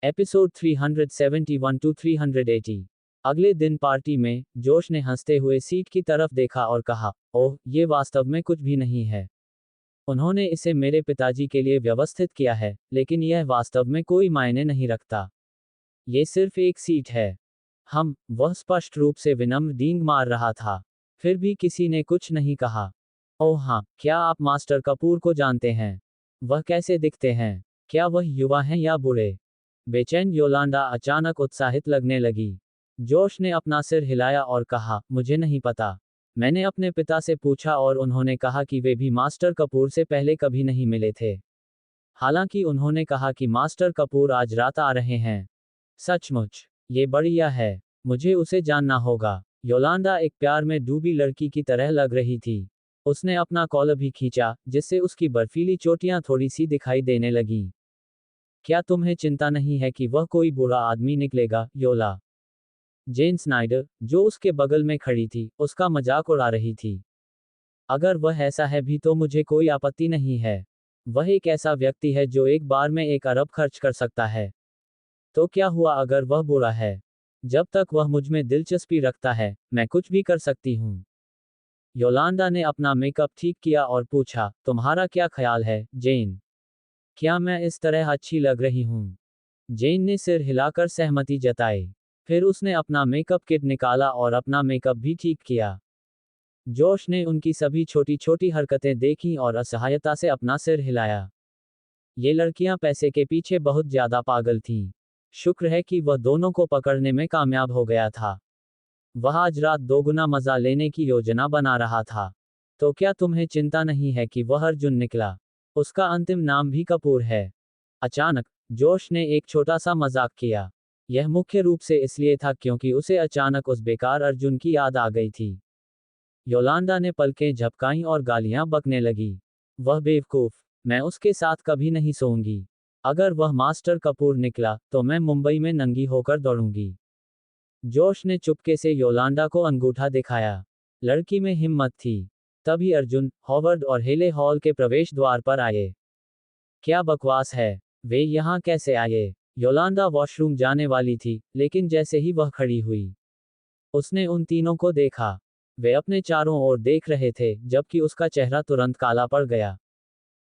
Episode 371 to 380। अगले दिन party में जोश ने हंसते हुए सीट की तरफ देखा और कहा, ओह, ये वास्तव में कुछ भी नहीं है। उन्होंने इसे मेरे पिताजी के लिए व्यवस्थित किया है, लेकिन यह वास्तव में कोई मायने नहीं रखता। ये सिर्फ एक सीट है। वह स्पष्ट रूप से विनम्र डींग मार रहा था। फिर भी किसी ने कुछ नहीं कहा। ओह हाँ, क्या आप मास्टर कपूर को जानते हैं? वह कैसे दिखते हैं? क्या वह युवा हैं या बूढ़े? बेचैन योलांडा अचानक उत्साहित लगने लगी। जोश ने अपना सिर हिलाया और कहा, मुझे नहीं पता। मैंने अपने पिता से पूछा और उन्होंने कहा कि वे भी मास्टर कपूर से पहले कभी नहीं मिले थे। हालांकि उन्होंने कहा कि मास्टर कपूर आज रात आ रहे हैं। सचमुच? ये बढ़िया है। मुझे उसे जानना होगा। योलांडा एक प्यार में डूबी लड़की की तरह लग रही थी। उसने अपना कॉलर भी खींचा, जिससे उसकी बर्फीली चोटियां थोड़ी सी दिखाई देने लगीं। क्या तुम्हें चिंता नहीं है कि वह कोई बुरा आदमी निकलेगा, योला? जेन स्नाइडर, जो उसके बगल में खड़ी थी, उसका मजाक उड़ा रही थी। अगर वह ऐसा है भी तो मुझे कोई आपत्ति नहीं है। वह एक ऐसा व्यक्ति है जो एक बार में 1 अरब खर्च कर सकता है। तो क्या हुआ अगर वह बुरा है? जब तक वह मुझ में दिलचस्पी रखता है, मैं कुछ भी कर सकती हूँ। योलांडा ने अपना मेकअप ठीक किया और पूछा, तुम्हारा क्या ख्याल है, जेन? क्या मैं इस तरह अच्छी लग रही हूँ? जेन ने सिर हिलाकर सहमति जताई। फिर उसने अपना मेकअप किट निकाला और अपना मेकअप भी ठीक किया। जोश ने उनकी सभी छोटी छोटी हरकतें देखीं और असहायता से अपना सिर हिलाया। ये लड़कियां पैसे के पीछे बहुत ज्यादा पागल थीं। शुक्र है कि वह दोनों को पकड़ने में कामयाब हो गया था। वह आज रात दोगुना मजा लेने की योजना बना रहा था। तो क्या तुम्हें चिंता नहीं है कि वह अर्जुन निकला? उसका अंतिम नाम भी कपूर है। अचानक जोश ने एक छोटा सा मजाक किया। यह मुख्य रूप से इसलिए था क्योंकि उसे अचानक उस बेकार अर्जुन की याद आ गई थी। योलांडा ने पलकें झपकाईं और गालियां बकने लगी। वह बेवकूफ! मैं उसके साथ कभी नहीं सोऊंगी। अगर वह मास्टर कपूर निकला, तो मैं मुंबई में नंगी होकर दौड़ूंगी। जोश ने चुपके से योलांडा को अंगूठा दिखाया। लड़की में हिम्मत थी। तभी अर्जुन, हॉवर्ड और हेले हॉल के प्रवेश द्वार पर आए। क्या बकवास है? वे यहाँ कैसे आए? योलांडा वॉशरूम जाने वाली थी, लेकिन जैसे ही वह खड़ी हुई, उसने उन तीनों को देखा। वे अपने चारों ओर देख रहे थे, जबकि उसका चेहरा तुरंत काला पड़ गया।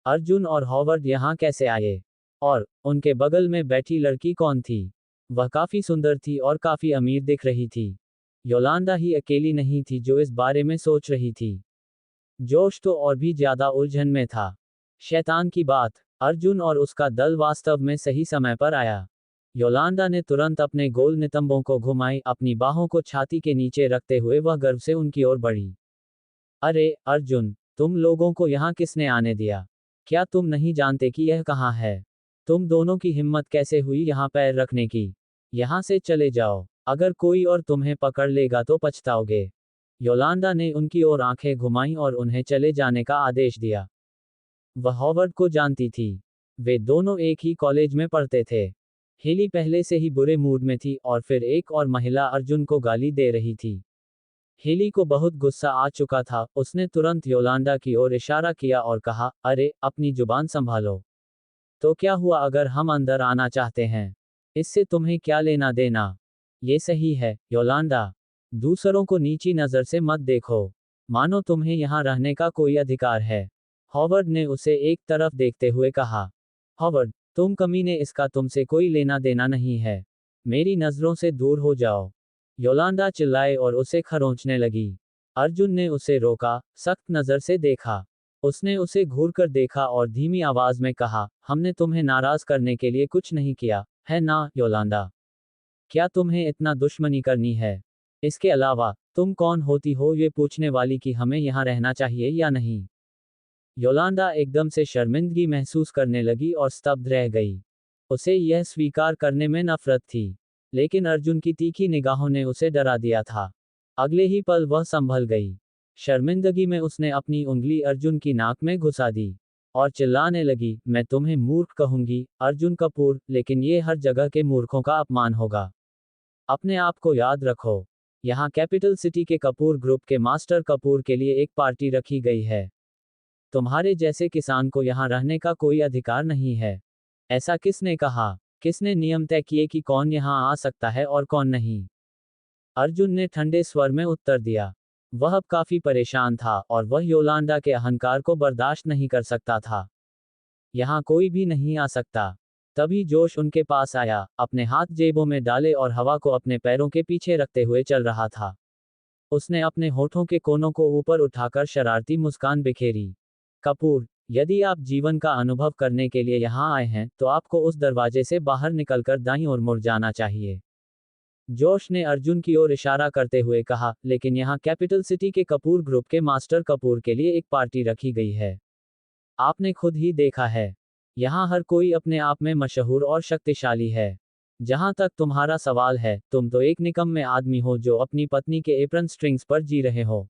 अर्जुन और हॉवर्ड यहाँ कैसे आए? और उनके बगल में बैठी लड़की कौन थी? वह काफी सुंदर थी और काफी अमीर दिख रही थी। योलांडा ही अकेली नहीं थी जो इस बारे में सोच रही थी। जोश तो और भी ज्यादा उलझन में था। शैतान की बात! अर्जुन और उसका दल वास्तव में सही समय पर आया। योलांडा ने तुरंत अपने गोल नितंबों को घुमाई, अपनी बाहों को छाती के नीचे रखते हुए वह गर्व से उनकी ओर बढ़ी। अरे, अर्जुन, तुम लोगों को यहाँ किसने आने दिया? क्या तुम नहीं जानते कि यह कहाँ है? तुम दोनों की हिम्मत कैसे हुई यहाँ पैर रखने की? यहाँ से चले जाओ। अगर कोई और तुम्हें पकड़ लेगा तो पछताओगे। योलांडा ने उनकी ओर आंखें घुमाईं और उन्हें चले जाने का आदेश दिया। वह हॉवर्ड को जानती थी। वे दोनों एक ही कॉलेज में पढ़ते थे। हेली पहले से ही बुरे मूड में थी और फिर एक और महिला अर्जुन को गाली दे रही थी। हेली को बहुत गुस्सा आ चुका था। उसने तुरंत योलांडा की ओर इशारा किया और कहा, अरे, अपनी जुबान संभालो। तो क्या हुआ अगर हम अंदर आना चाहते हैं? इससे तुम्हें क्या लेना देना? ये सही है, योलांडा। दूसरों को नीची नजर से मत देखो। मानो तुम्हें यहाँ रहने का कोई अधिकार है। हॉवर्ड ने उसे एक तरफ देखते हुए कहा। हॉवर्ड, तुम कमीने, इसका तुमसे कोई लेना देना नहीं है। मेरी नजरों से दूर हो जाओ। योलांडा चिल्लाए और उसे खरोंचने लगी। अर्जुन ने उसे रोका, सख्त नजर से देखा। उसने उसे घूरकर देखा और धीमी आवाज में कहा, हमने तुम्हें नाराज करने के लिए कुछ नहीं किया, है ना, योलांडा? क्या तुम्हें इतना दुश्मनी करनी है? इसके अलावा, तुम कौन होती हो ये पूछने वाली कि हमें यहाँ रहना चाहिए या नहीं? योलांडा एकदम से शर्मिंदगी महसूस करने लगी और स्तब्ध रह गई। उसे यह स्वीकार करने में नफरत थी, लेकिन अर्जुन की तीखी निगाहों ने उसे डरा दिया था। अगले ही पल वह संभल गई। शर्मिंदगी में उसने अपनी उंगली अर्जुन की नाक में घुसा दी और चिल्लाने लगी, मैं तुम्हें मूर्ख कहूंगी, अर्जुन कपूर, लेकिन ये हर जगह के मूर्खों का अपमान होगा। अपने आप को याद रखो। यहाँ कैपिटल सिटी के कपूर ग्रुप के मास्टर कपूर के लिए एक पार्टी रखी गई है। तुम्हारे जैसे किसान को यहाँ रहने का कोई अधिकार नहीं है। ऐसा किसने कहा? किसने नियम तय किए कि कौन यहाँ आ सकता है और कौन नहीं? अर्जुन ने ठंडे स्वर में उत्तर दिया। वह अब काफी परेशान था और वह योलांडा के अहंकार को बर्दाश्त नहीं कर सकता था। यहाँ कोई भी नहीं आ सकता। तभी जोश उनके पास आया, अपने हाथ जेबों में डाले और हवा को अपने पैरों के पीछे रखते हुए चल रहा था। उसने अपने होठों के कोनों को ऊपर उठाकर शरारती मुस्कान बिखेरी। कपूर, यदि आप जीवन का अनुभव करने के लिए यहाँ आए हैं, तो आपको उस दरवाजे से बाहर निकलकर दाईं ओर मुड़ जाना चाहिए। जोश ने अर्जुन की ओर इशारा करते हुए कहा, लेकिन यहाँ कैपिटल सिटी के कपूर ग्रुप के मास्टर कपूर के लिए एक पार्टी रखी गई है। आपने खुद ही देखा है। यहाँ हर कोई अपने आप में मशहूर और शक्तिशाली है। जहाँ तक तुम्हारा सवाल है, तुम तो एक निकम्मे आदमी हो जो अपनी पत्नी के एप्रन स्ट्रिंग्स पर जी रहे हो।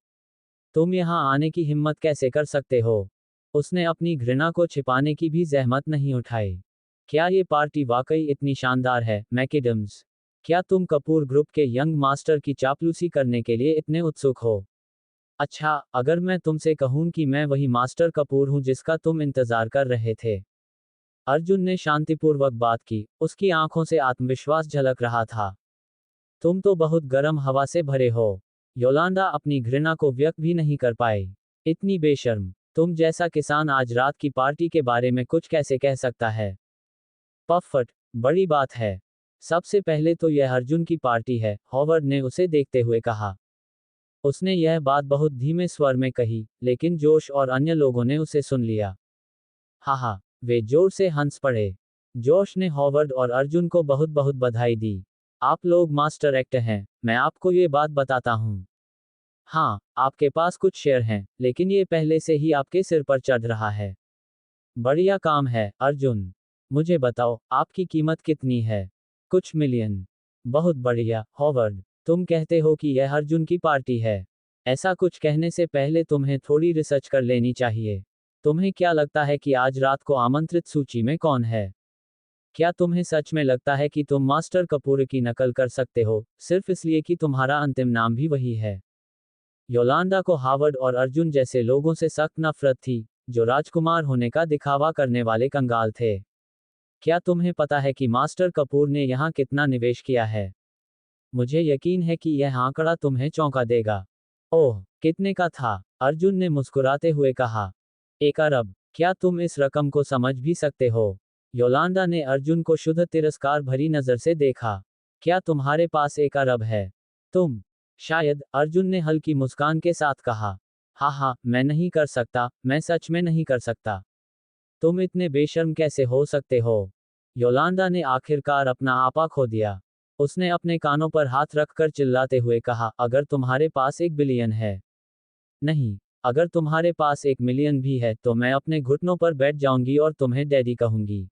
तुम यहाँ आने की हिम्मत कैसे कर सकते हो? उसने अपनी घृणा को छिपाने की भी जहमत नहीं उठाई। क्या ये पार्टी वाकई इतनी शानदार है, मैकेडम्स? क्या तुम कपूर ग्रुप के यंग मास्टर की चापलूसी करने के लिए इतने उत्सुक हो? अच्छा, अगर मैं तुमसे कहूं कि मैं वही मास्टर कपूर हूं जिसका तुम इंतजार कर रहे थे। अर्जुन ने शांतिपूर्वक बात की, उसकी आंखों से आत्मविश्वास झलक रहा था। तुम तो बहुत गर्म हवा से भरे हो। योलांडा अपनी घृणा को व्यक्त भी नहीं कर पाई। इतनी बेशर्म, तुम जैसा किसान आज रात की पार्टी के बारे में कुछ कैसे कह सकता है? पफट, बड़ी बात है। सबसे पहले तो यह अर्जुन की पार्टी है, हॉवर्ड ने उसे देखते हुए कहा। उसने यह बात बहुत धीमे स्वर में कही, लेकिन जोश और अन्य लोगों ने उसे सुन लिया। हाहा, वे जोर से हंस पड़े। जोश ने हॉवर्ड और अर्जुन को बहुत बहुत बधाई दी। आप लोग मास्टर एक्टर हैं, मैं आपको ये बात बताता हूँ। हाँ, आपके पास कुछ शेयर हैं, लेकिन ये पहले से ही आपके सिर पर चढ़ रहा है। बढ़िया काम है, अर्जुन। मुझे बताओ, आपकी कीमत कितनी है? कुछ मिलियन। बहुत बढ़िया, हॉवर्ड। तुम कहते हो कि यह अर्जुन की पार्टी है। ऐसा कुछ कहने से पहले तुम्हें थोड़ी रिसर्च कर लेनी चाहिए। तुम्हें क्या लगता है कि आज रात को आमंत्रित सूची में कौन है? क्या तुम्हें सच में लगता है कि तुम मास्टर कपूर की नकल कर सकते हो, सिर्फ इसलिए कि तुम्हारा अंतिम नाम भी वही है? योलांडा को हावर्ड और अर्जुन जैसे लोगों से सख्त नफरत थी, जो राजकुमार होने का दिखावा करने वाले कंगाल थे। क्या तुम्हें पता है कि मास्टर कपूर ने यहाँ कितना निवेश किया है? मुझे यकीन है कि यह आंकड़ा तुम्हें चौंका देगा। ओह, कितने का था? अर्जुन ने मुस्कुराते हुए कहा। 1 अरब। क्या तुम इस रकम को समझ भी सकते हो? योलांडा ने अर्जुन को शुद्ध तिरस्कार भरी नजर से देखा। क्या तुम्हारे पास 1 अरब है? तुम? शायद, अर्जुन ने हल्की मुस्कान के साथ कहा। हाँ, मैं नहीं कर सकता, मैं सच में नहीं कर सकता। तुम इतने बेशर्म कैसे हो सकते हो? योलांडा ने आखिरकार अपना आपा खो दिया। उसने अपने कानों पर हाथ रखकर चिल्लाते हुए कहा, अगर तुम्हारे पास 1 बिलियन है। नहीं, अगर तुम्हारे पास 1 मिलियन भी है तो मैं अपने घुटनों पर बैठ जाऊंगी और तुम्हें डैडी कहूंगी।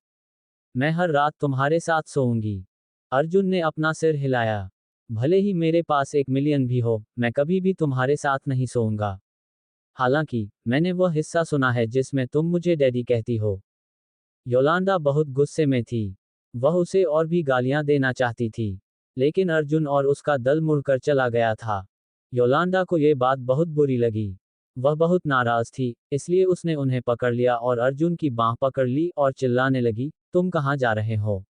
मैं हर रात तुम्हारे साथ सोऊंगी। अर्जुन ने अपना सिर हिलाया। भले ही मेरे पास 1 मिलियन भी हो, मैं कभी भी तुम्हारे साथ नहीं सोऊंगा। हालांकि, मैंने वह हिस्सा सुना है जिसमें तुम मुझे डैडी कहती हो। योलांडा बहुत गुस्से में थी। वह उसे और भी गालियां देना चाहती थी, लेकिन अर्जुन और उसका दल मुड़कर चला गया था। योलांडा को यह बात बहुत बुरी लगी। वह बहुत नाराज थी, इसलिए उसने उन्हें पकड़ लिया और अर्जुन की बांह पकड़ ली और चिल्लाने लगी, तुम कहाँ जा रहे हो?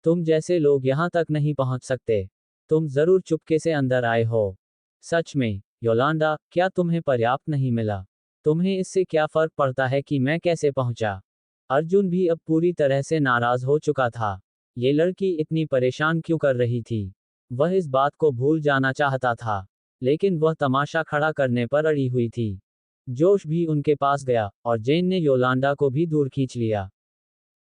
तुम जैसे लोग यहाँ तक नहीं पहुँच सकते। तुम जरूर चुपके से अंदर आए हो। सच में, योलांडा, क्या तुम्हें पर्याप्त नहीं मिला? तुम्हें इससे क्या फर्क पड़ता है कि मैं कैसे पहुंचा? अर्जुन भी अब पूरी तरह से नाराज हो चुका था। ये लड़की इतनी परेशान क्यों कर रही थी? वह इस बात को भूल जाना चाहता था, लेकिन वह तमाशा खड़ा करने पर अड़ी हुई थी। जोश भी उनके पास गया, और जेन ने योलांडा को भी दूर खींच लिया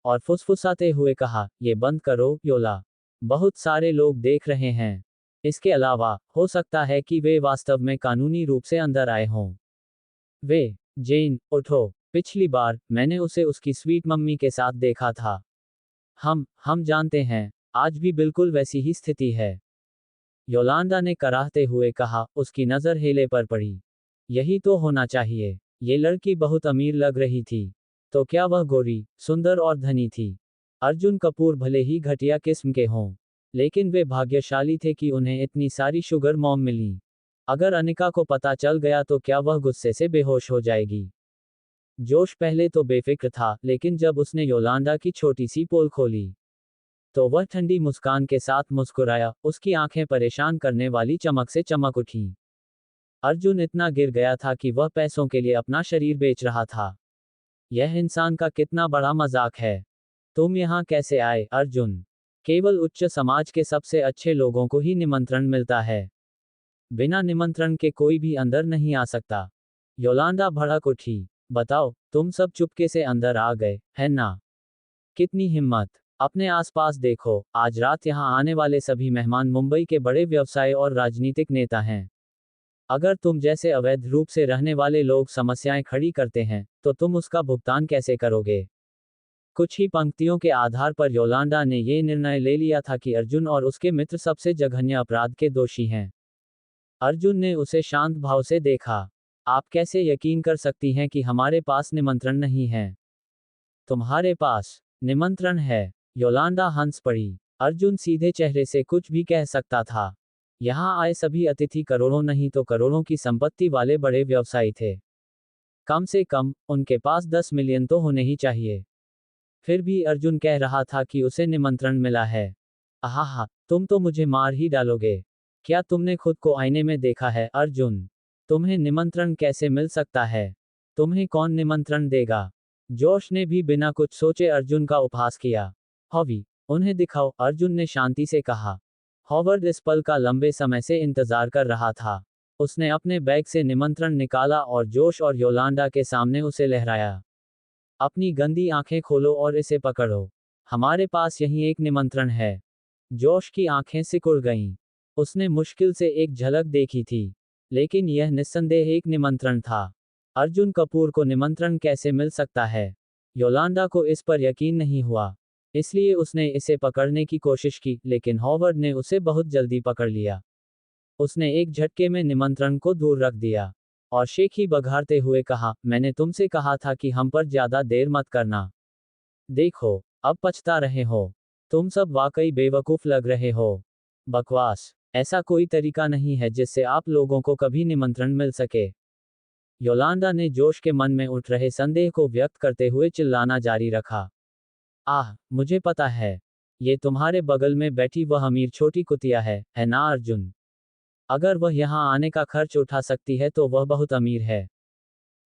और फुसफुसाते हुए कहा, ये बंद करो, योला। बहुत सारे लोग देख रहे हैं। इसके अलावा, हो सकता है कि वे वास्तव में कानूनी रूप से अंदर आए हों। जेन, उठो। पिछली बार, मैंने उसे उसकी स्वीट मम्मी के साथ देखा था। हम जानते हैं, आज भी बिल्कुल वैसी ही स्थिति है। योलांडा ने कराहते हुए कहा, उसकी नज़र हेले पर पड़ी। यही तो होना चाहिए। ये लड़की बहुत अमीर लग रही थी। तो क्या वह गोरी, सुंदर और धनी थी? अर्जुन कपूर भले ही घटिया किस्म के हों, लेकिन वे भाग्यशाली थे कि उन्हें इतनी सारी शुगर मॉम मिली। अगर अनिका को पता चल गया तो क्या वह गुस्से से बेहोश हो जाएगी? जोश पहले तो बेफिक्र था, लेकिन जब उसने योलांडा की छोटी सी पोल खोली, तो वह ठंडी मुस्कान के साथ मुस्कुराया, उसकी आंखें परेशान करने वाली चमक से चमक उठी। अर्जुन इतना गिर गया था कि वह पैसों के लिए अपना शरीर बेच रहा था। यह इंसान का कितना बड़ा मजाक है। तुम यहाँ कैसे आए, अर्जुन? केवल उच्च समाज के सबसे अच्छे लोगों को ही निमंत्रण मिलता है। बिना निमंत्रण के कोई भी अंदर नहीं आ सकता। योलांडा भड़क उठी। बताओ, तुम सब चुपके से अंदर आ गए, है ना? कितनी हिम्मत! अपने आसपास देखो, आज रात यहाँ आने वाले सभी मेहमान मुंबई के बड़े व्यवसाय और राजनीतिक नेता हैं। अगर तुम जैसे अवैध रूप से रहने वाले लोग समस्याएं खड़ी करते हैं, तो तुम उसका भुगतान कैसे करोगे? कुछ ही पंक्तियों के आधार पर योलांडा ने ये निर्णय ले लिया था कि अर्जुन और उसके मित्र सबसे जघन्य अपराध के दोषी हैं। अर्जुन ने उसे शांत भाव से देखा। आप कैसे यकीन कर सकती हैं कि हमारे पास निमंत्रण नहीं है? तुम्हारे पास निमंत्रण है। योलांडा हंस पड़ी। अर्जुन सीधे चेहरे से कुछ भी कह सकता था। यहाँ आए सभी अतिथि करोड़ों नहीं तो करोड़ों की संपत्ति वाले बड़े व्यवसायी थे। कम से कम उनके पास 10 मिलियन तो होने ही चाहिए। फिर भी अर्जुन कह रहा था कि उसे निमंत्रण मिला है। आहा, तुम तो मुझे मार ही डालोगे। क्या तुमने खुद को आईने में देखा है, अर्जुन? तुम्हें निमंत्रण कैसे मिल सकता है? तुम्हें कौन निमंत्रण देगा? जोश ने भी बिना कुछ सोचे अर्जुन का उपहास किया। हॉवी, उन्हें दिखाओ, अर्जुन ने शांति से कहा। हॉवर्ड इस पल का लंबे समय से इंतजार कर रहा था। उसने अपने बैग से निमंत्रण निकाला और जोश और योलांडा के सामने उसे लहराया। अपनी गंदी आंखें खोलो और इसे पकड़ो। हमारे पास यहीं एक निमंत्रण है। जोश की आंखें सिकुड़ गईं। उसने मुश्किल से एक झलक देखी थी, लेकिन यह निस्संदेह एक निमंत्रण था। अर्जुन कपूर को निमंत्रण कैसे मिल सकता है? योलांडा को इस पर यकीन नहीं हुआ, इसलिए उसने इसे पकड़ने की कोशिश की, लेकिन हॉवर्ड ने उसे बहुत जल्दी पकड़ लिया। उसने एक झटके में निमंत्रण को दूर रख दिया और शेखी बघारते हुए कहा, मैंने तुमसे कहा था कि हम पर ज्यादा देर मत करना। देखो, अब पछता रहे हो। तुम सब वाकई बेवकूफ लग रहे हो। बकवास। ऐसा कोई तरीका नहीं है जिससे आप लोगों को कभी निमंत्रण मिल सके। योलांडा ने जोश के मन में उठ रहे संदेह को व्यक्त करते हुए चिल्लाना जारी रखा। आह, मुझे पता है। ये तुम्हारे बगल में बैठी वह अमीर छोटी कुतिया है ना अर्जुन? अगर वह यहाँ आने का खर्च उठा सकती है तो वह बहुत अमीर है।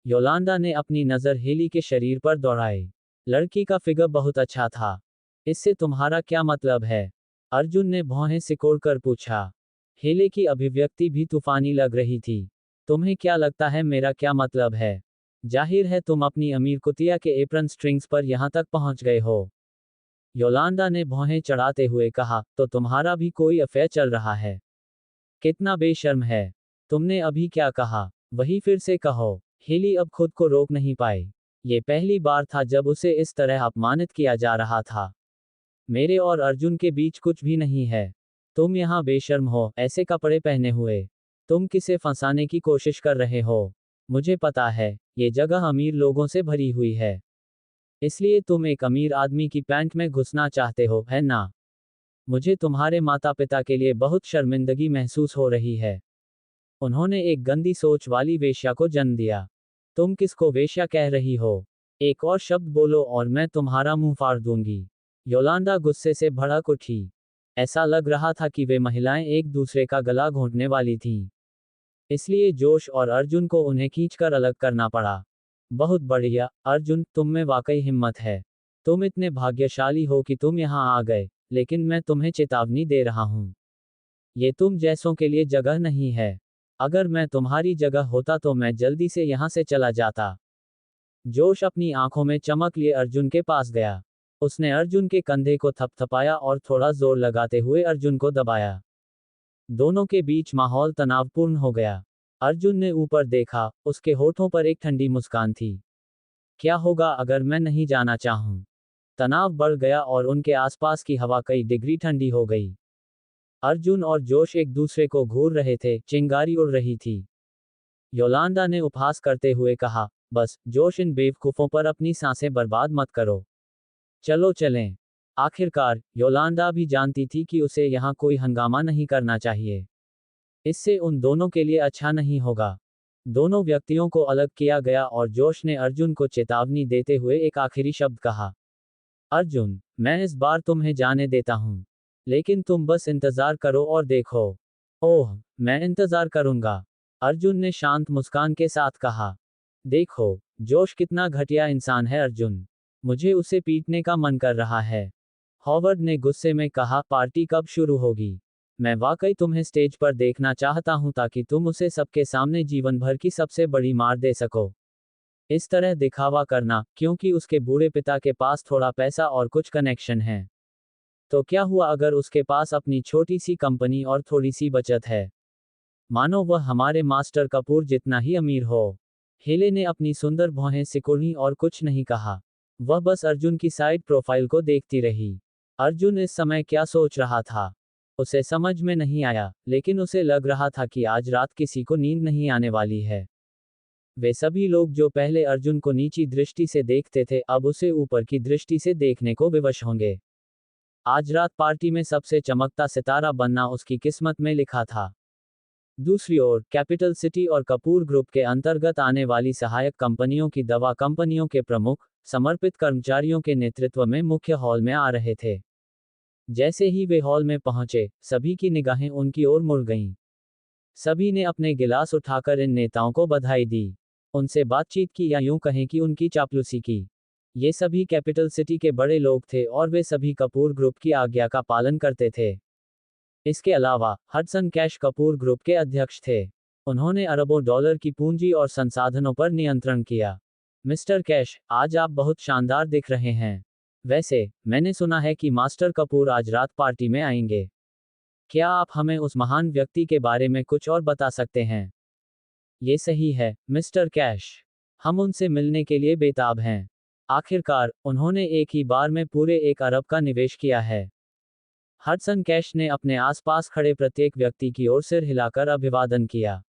योलांडा ने अपनी नज़र हेली के शरीर पर दौड़ाई। लड़की का फिगर बहुत अच्छा था। इससे तुम्हारा क्या मतलब है? अर्जुन ने भौहें सिकोड़कर पूछा। हेले की अभिव्यक्ति भी तूफानी लग रही थी। तुम्हें क्या लगता है मेरा क्या मतलब है? जाहिर है तुम अपनी अमीर कुतिया के एप्रन स्ट्रिंग्स पर यहाँ तक पहुँच गए हो। योलांडा ने भौहें चढ़ाते हुए कहा, तो तुम्हारा भी कोई अफेयर चल रहा है? कितना बेशर्म है। तुमने अभी क्या कहा? वही फिर से कहो। हेली अब खुद को रोक नहीं पाई। ये पहली बार था जब उसे इस तरह अपमानित किया जा रहा था। मेरे और अर्जुन के बीच कुछ भी नहीं है। तुम यहाँ बेशर्म हो, ऐसे कपड़े पहने हुए। तुम किसे फंसाने की कोशिश कर रहे हो? मुझे पता है, ये जगह अमीर लोगों से भरी हुई है। इसलिए तुम एक अमीर आदमी की पैंट में घुसना चाहते हो, है ना? मुझे तुम्हारे माता पिता के लिए बहुत शर्मिंदगी महसूस हो रही है। उन्होंने एक गंदी सोच वाली वेश्या को जन्म दिया। तुम किसको वेश्या कह रही हो? एक और शब्द बोलो और मैं तुम्हारा मुंह फाड़ दूंगी। योलांडा गुस्से से भड़क उठी। ऐसा लग रहा था कि वे महिलाएं एक दूसरे का गला घोंटने वाली थीं। इसलिए जोश और अर्जुन को उन्हें खींचकर अलग करना पड़ा। बहुत बढ़िया, अर्जुन, तुम में वाकई हिम्मत है। तुम इतने भाग्यशाली हो कि तुम यहाँ आ गए, लेकिन मैं तुम्हें चेतावनी दे रहा हूँ। ये तुम जैसों के लिए जगह नहीं है। अगर मैं तुम्हारी जगह होता तो मैं जल्दी से यहाँ से चला जाता। जोश अपनी आंखों में चमक लिए अर्जुन के पास गया। उसने अर्जुन के कंधे को थपथपाया और थोड़ा जोर लगाते हुए अर्जुन को दबाया। दोनों के बीच माहौल तनावपूर्ण हो गया। अर्जुन ने ऊपर देखा, उसके होठों पर एक ठंडी मुस्कान थी। क्या होगा अगर मैं नहीं जाना चाहूं? तनाव बढ़ गया और उनके आसपास की हवा कई डिग्री ठंडी हो गई। अर्जुन और जोश एक दूसरे को घूर रहे थे, चिंगारी उड़ रही थी। योलांडा ने उपहास करते हुए कहा, बस, जोश, इन बेवकूफों पर अपनी सांसें बर्बाद मत करो। चलो चलें। आखिरकार, योलांडा भी जानती थी कि उसे यहाँ कोई हंगामा नहीं करना चाहिए। इससे उन दोनों के लिए अच्छा नहीं होगा। दोनों व्यक्तियों को अलग किया गया और जोश ने अर्जुन को चेतावनी देते हुए एक आखिरी शब्द कहा। अर्जुन, मैं इस बार तुम्हें जाने देता हूँ। लेकिन तुम बस इंतजार करो और देखो। ओह, मैं इंतजार करूंगा। अर्जुन ने शांत मुस्कान के साथ कहा। देखो, जोश कितना घटिया इंसान है अर्जुन। मुझे उसे पीटने का मन कर रहा है। हॉवर्ड ने गुस्से में कहा, पार्टी कब शुरू होगी? मैं वाकई तुम्हें स्टेज पर देखना चाहता हूं ताकि तुम उसे सबके सामने जीवन भर की सबसे बड़ी मार दे सको। इस तरह दिखावा करना, क्योंकि उसके बूढ़े पिता के पास थोड़ा पैसा और कुछ कनेक्शन है। तो क्या हुआ अगर उसके पास अपनी छोटी सी कंपनी और थोड़ी सी बचत है? मानो वह हमारे मास्टर कपूर जितना ही अमीर हो। हेले ने अपनी सुंदर भौहें सिकुड़ी और कुछ नहीं कहा। वह बस अर्जुन की साइड प्रोफाइल को देखती रही। अर्जुन इस समय क्या सोच रहा था उसे समझ में नहीं आया, लेकिन उसे लग रहा था कि आज रात किसी को नींद नहीं आने वाली है। वे सभी लोग जो पहले अर्जुन को नीची दृष्टि से देखते थे अब उसे ऊपर की दृष्टि से देखने को विवश होंगे। आज रात पार्टी में सबसे चमकता सितारा बनना उसकी किस्मत में लिखा था। दूसरी ओर कैपिटल सिटी और कपूर ग्रुप के अंतर्गत आने वाली सहायक कंपनियों की दवा कंपनियों के प्रमुख समर्पित कर्मचारियों के नेतृत्व में मुख्य हॉल में आ रहे थे। जैसे ही वे हॉल में पहुंचे, सभी की निगाहें उनकी ओर मुड़ गईं। सभी ने अपने गिलास उठाकर इन नेताओं को बधाई दी, उनसे बातचीत की या यूं कहें कि उनकी चापलूसी की। ये सभी कैपिटल सिटी के बड़े लोग थे और वे सभी कपूर ग्रुप की आज्ञा का पालन करते थे। इसके अलावा हडसन कैश कपूर ग्रुप के अध्यक्ष थे। उन्होंने अरबों डॉलर की पूंजी और संसाधनों पर नियंत्रण किया। मिस्टर कैश, आज आप बहुत शानदार दिख रहे हैं। वैसे, मैंने सुना है कि मास्टर कपूर आज रात पार्टी में आएंगे। क्या आप हमें उस महान व्यक्ति के बारे में कुछ और बता सकते हैं? ये सही है, मिस्टर कैश। हम उनसे मिलने के लिए बेताब हैं। आखिरकार, उन्होंने एक ही बार में पूरे 1 अरब का निवेश किया है। हडसन कैश ने अपने आसपास खड़े प्रत्येक व्यक्ति की ओर सिर हिलाकर अभिवादन किया।